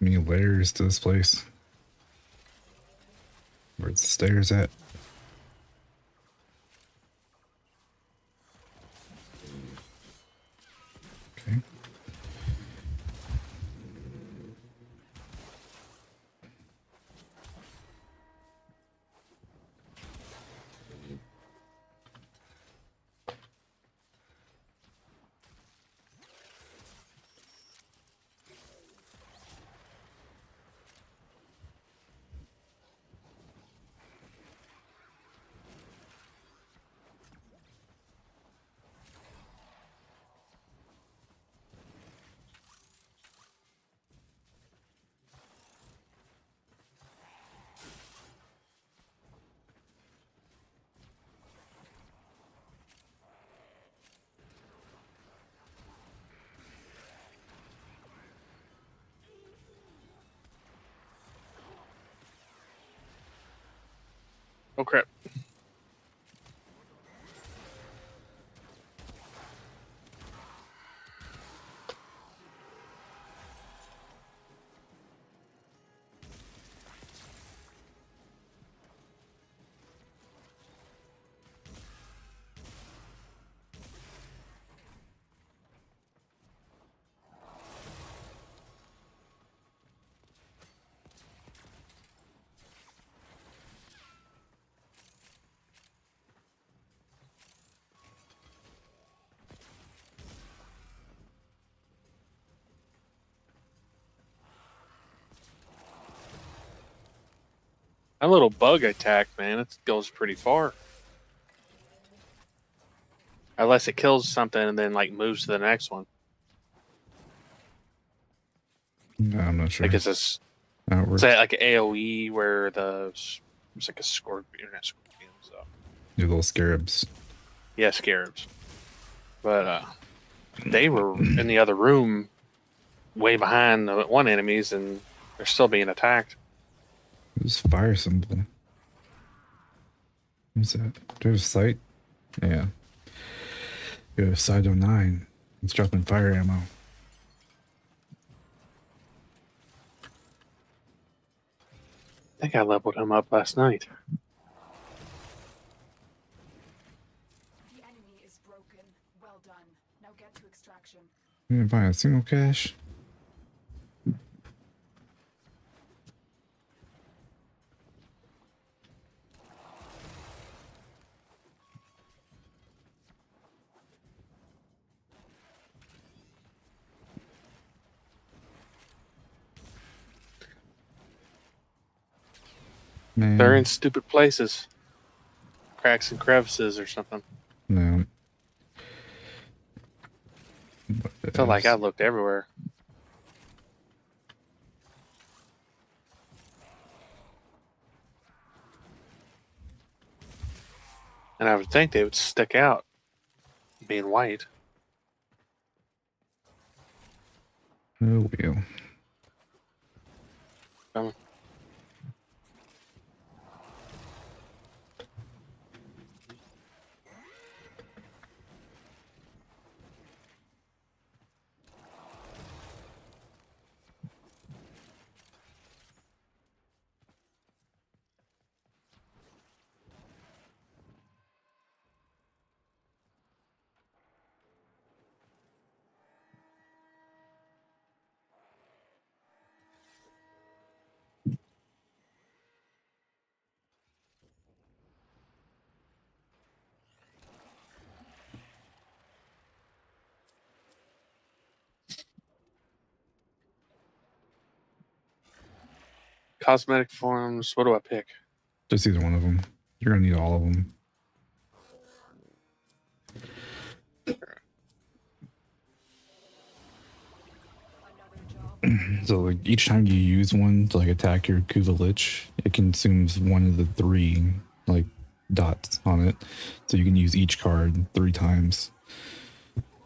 Many layers to this place. Where's the stairs at? Okay. Oh crap. That little bug attack, man, it goes pretty far. Unless it kills something and then like moves to the next one. No, I'm not sure Like it's a how it works. say like an AOE where it's like a scorpion, not scorpion. So Your little scarabs. yeah, scarabs. But they were in the other room, way behind the one enemies, and they're still being attacked. There's fire symbol. What's that? There's sight. Yeah. You have side 09. It's dropping fire ammo. I think I leveled him up last night. The enemy is broken. Well done. Now get to extraction. You can find a single cache. Man. They're in stupid places, cracks and crevices or something. No. I feel like I looked everywhere. And I would think they would stick out, being white. Oh, well. Um, Cosmetic forms. What do I pick? Just either one of them. You're gonna need all of them. Another job. So like each time you use one to like attack your Kuva Lich, it consumes one of the 3 like dots on it. So you can use each card 3 times.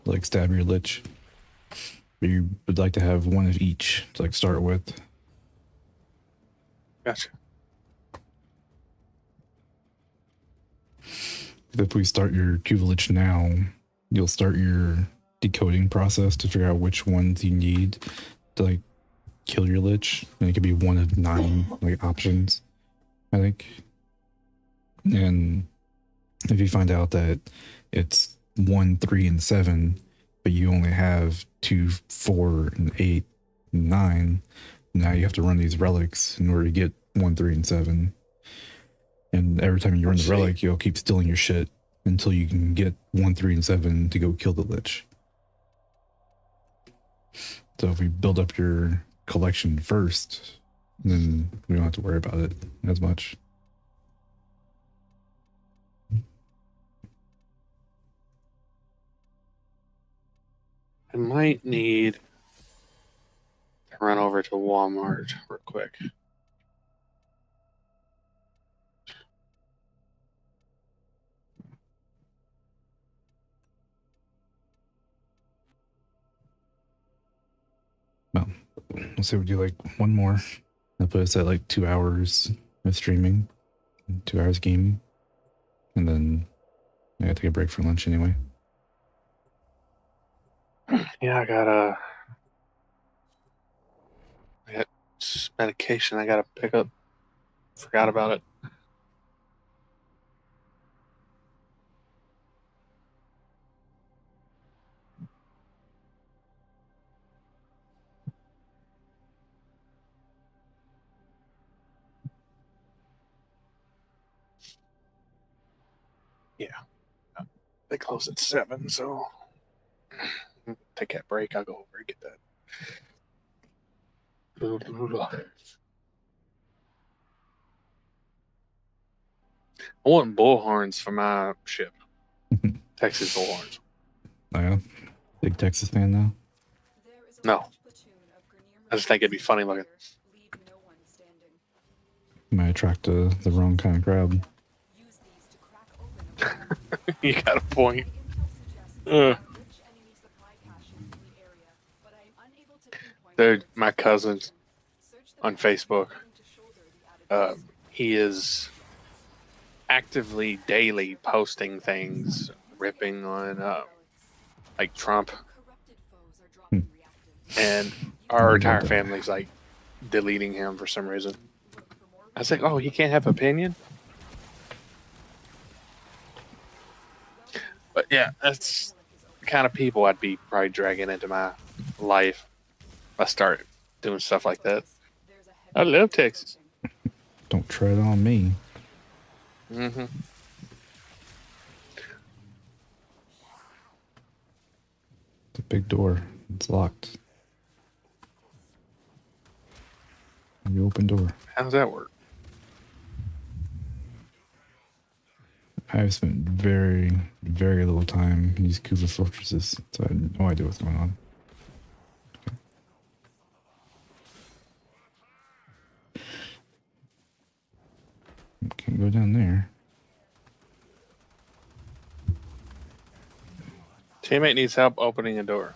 Like stab your Lich. But you would like to have one of each to like start with. Gotcha. If we start your Kuva Lich now, you'll start your decoding process to figure out which ones you need to like kill your Lich. And it could be one of 9 like options, I think. And if you find out that it's 1, 3, and 7, but you only have 2, 4, and 8, and 9, now you have to run these relics in order to get 1, 3, and 7. And every time you run the see. relic, you'll keep stealing your shit until you can get 1, 3, and 7 to go kill the Lich. So if we build up your collection first, then we don't have to worry about it as much. I might need to run over to Walmart real quick. Well, let's say we do like one more. That put us at like 2 hours of streaming, 2 hours gaming, and then I gotta take a break for lunch anyway. Yeah, I got medication I gotta pick up. Forgot about it. Yeah. They close at 7, so take that break. I'll go over and get that. I want bullhorns for my ship. Texas bullhorns. Oh, yeah. Big Texas fan now. No. I just think it'd be funny looking. Might attract the wrong kind of crowd. You got a point. Dude, my cousin's on Facebook. He is actively daily posting things, ripping on like Trump, and our entire family's like deleting him for some reason. I was like, oh, he can't have opinion. But yeah, that's the kind of people I'd be probably dragging into my life. If I start doing stuff like that. I love Texas. Don't tread on me. Mm-hmm. It's a big door. It's locked. You open door. How does that work? I've spent very, very little time in these Kuva fortresses, so I have no idea what's going on. Okay. Can't go down there. Teammate needs help opening a door.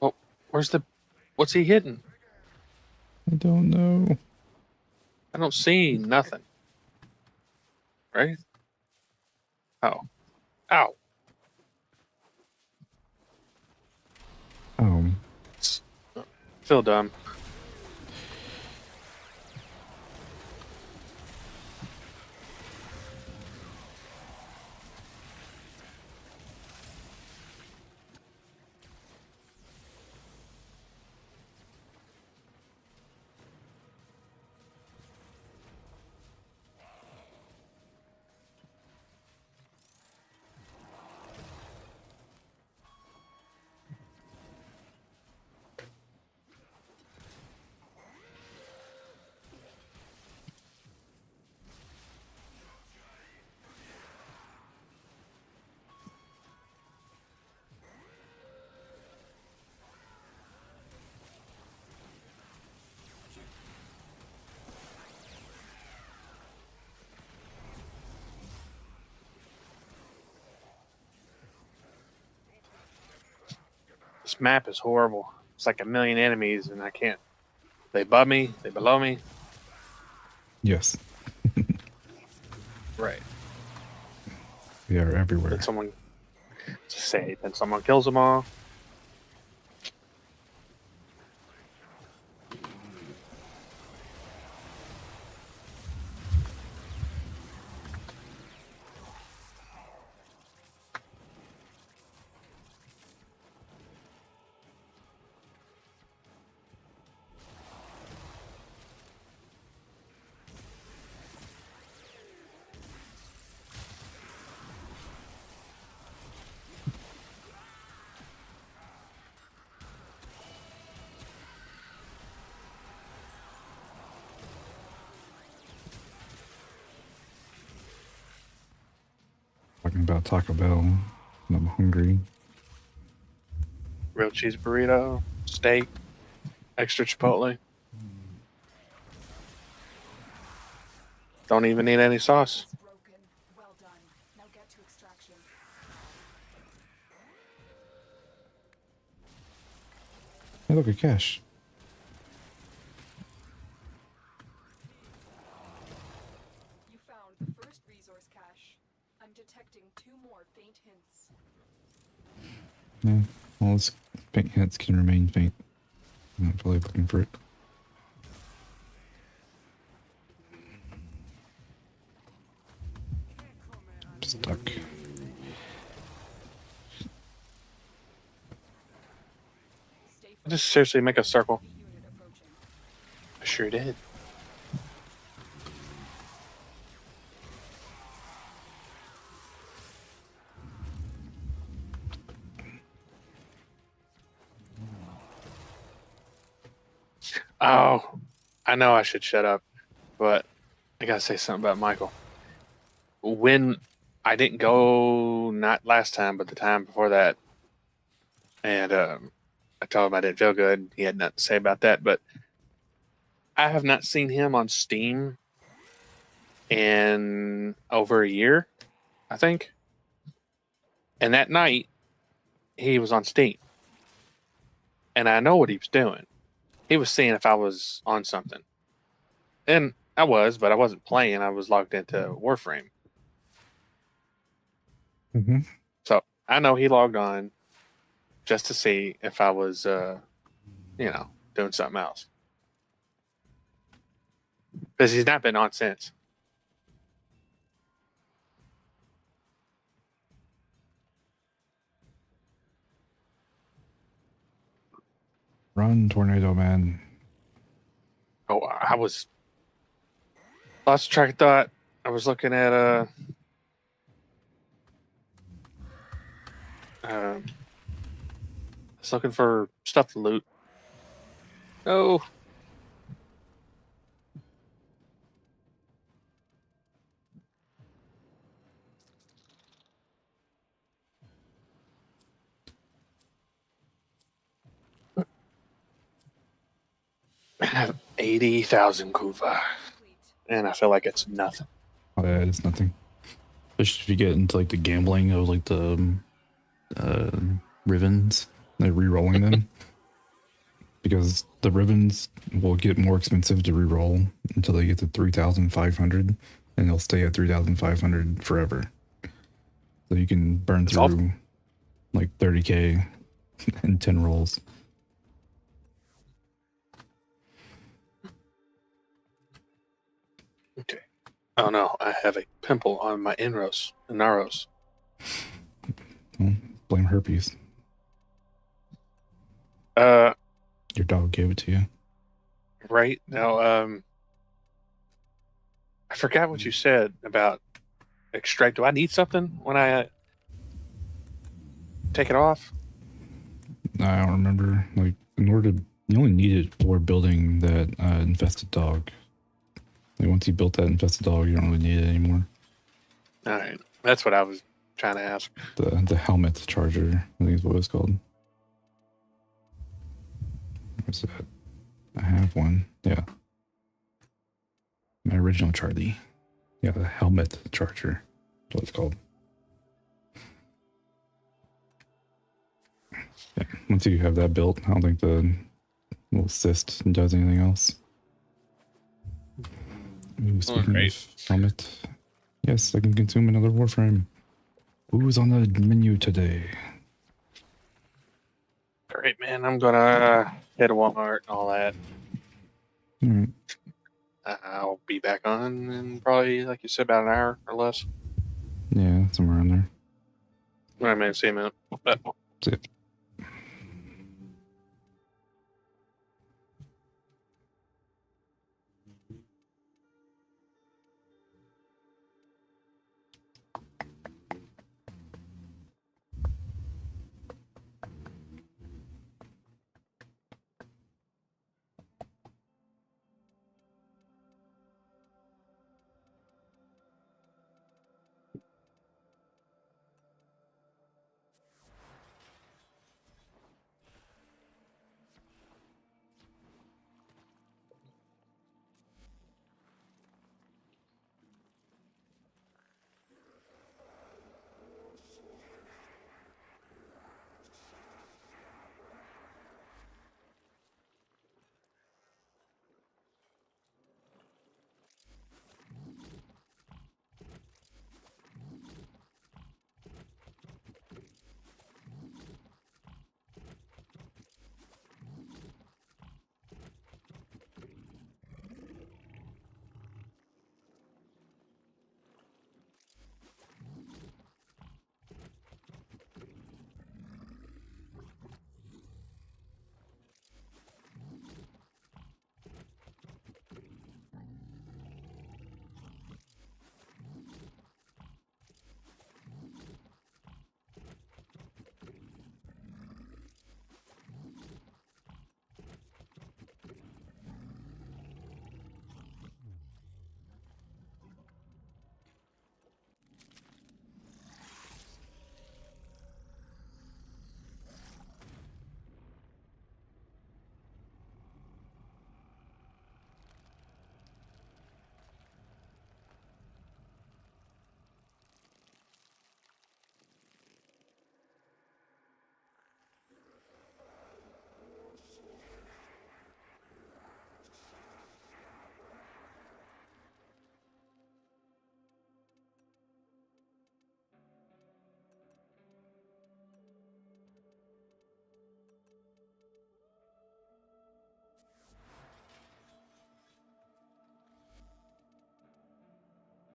Oh, what's he hitting? I don't know. I don't see nothing. Right? Oh. Ow. Oh. Feel dumb. This map is horrible. It's like a million enemies, and I can't. They above me. They below me. Yes. Right. They are everywhere. Then someone say. Then someone kills them all. Talking about Taco Bell, and I'm hungry. Grilled cheese burrito, steak, extra chipotle. Don't even need any sauce. Broken. Well done. Now get to extraction. Hey, look, a cache. You found the first resource cache. I'm detecting 2 more faint hints. Yeah, well, its faint hints can remain faint. I'm not fully looking for it. Stuck. Stay Just seriously make a circle. unit approaching. I sure did. Oh, I know I should shut up, but I gotta say something about Michael. When I didn't go, not last time, but the time before that, and I told him I didn't feel good. He had nothing to say about that, but I have not seen him on Steam in over a year, I think. And that night, he was on Steam, and I know what he was doing. He was seeing if I was on something, and I was, but I wasn't playing. I was logged into Warframe, Mm-hmm. so I know he logged on just to see if I was, doing something else. Because he's not been on since. Run, Tornado Man. Oh, I was lost track of thought. I was looking at I was looking for stuff to loot. Oh, I have 80,000 kuva, and I feel like it's nothing. Oh, yeah, it's nothing. Especially if you get into like the gambling of like the ribbons, like re-rolling them. Because the ribbons will get more expensive to re-roll until they get to 3,500, and they'll stay at 3,500 forever. So you can burn It's through awful. like 30k in 10 rolls. Okay. Oh no, I have a pimple on my Naros. Well, blame herpes. Your dog gave it to you. Right now, I forgot what you said about extract. Do I need something when I take it off? I don't remember. Like, in order to, you only need it for building that infested dog. Like, once you built that infested dog, you don't really need it anymore. All right, that's what I was trying to ask. The helmet charger, I think is what it's called. What's that? I have one. Yeah. My original Charlie. Yeah, the helmet charger. That's what it's called. Yeah. Once you have that built, I don't think the little cyst does anything else. Ooh, speaking Alright. of helmet, yes, I can consume another Warframe. Who's on the menu today? Great, man. I'm gonna head to Walmart and all that. All right. I'll be back on in probably, like you said, about an hour or less. Yeah, somewhere around there. I mean, see you in a minute. But See ya.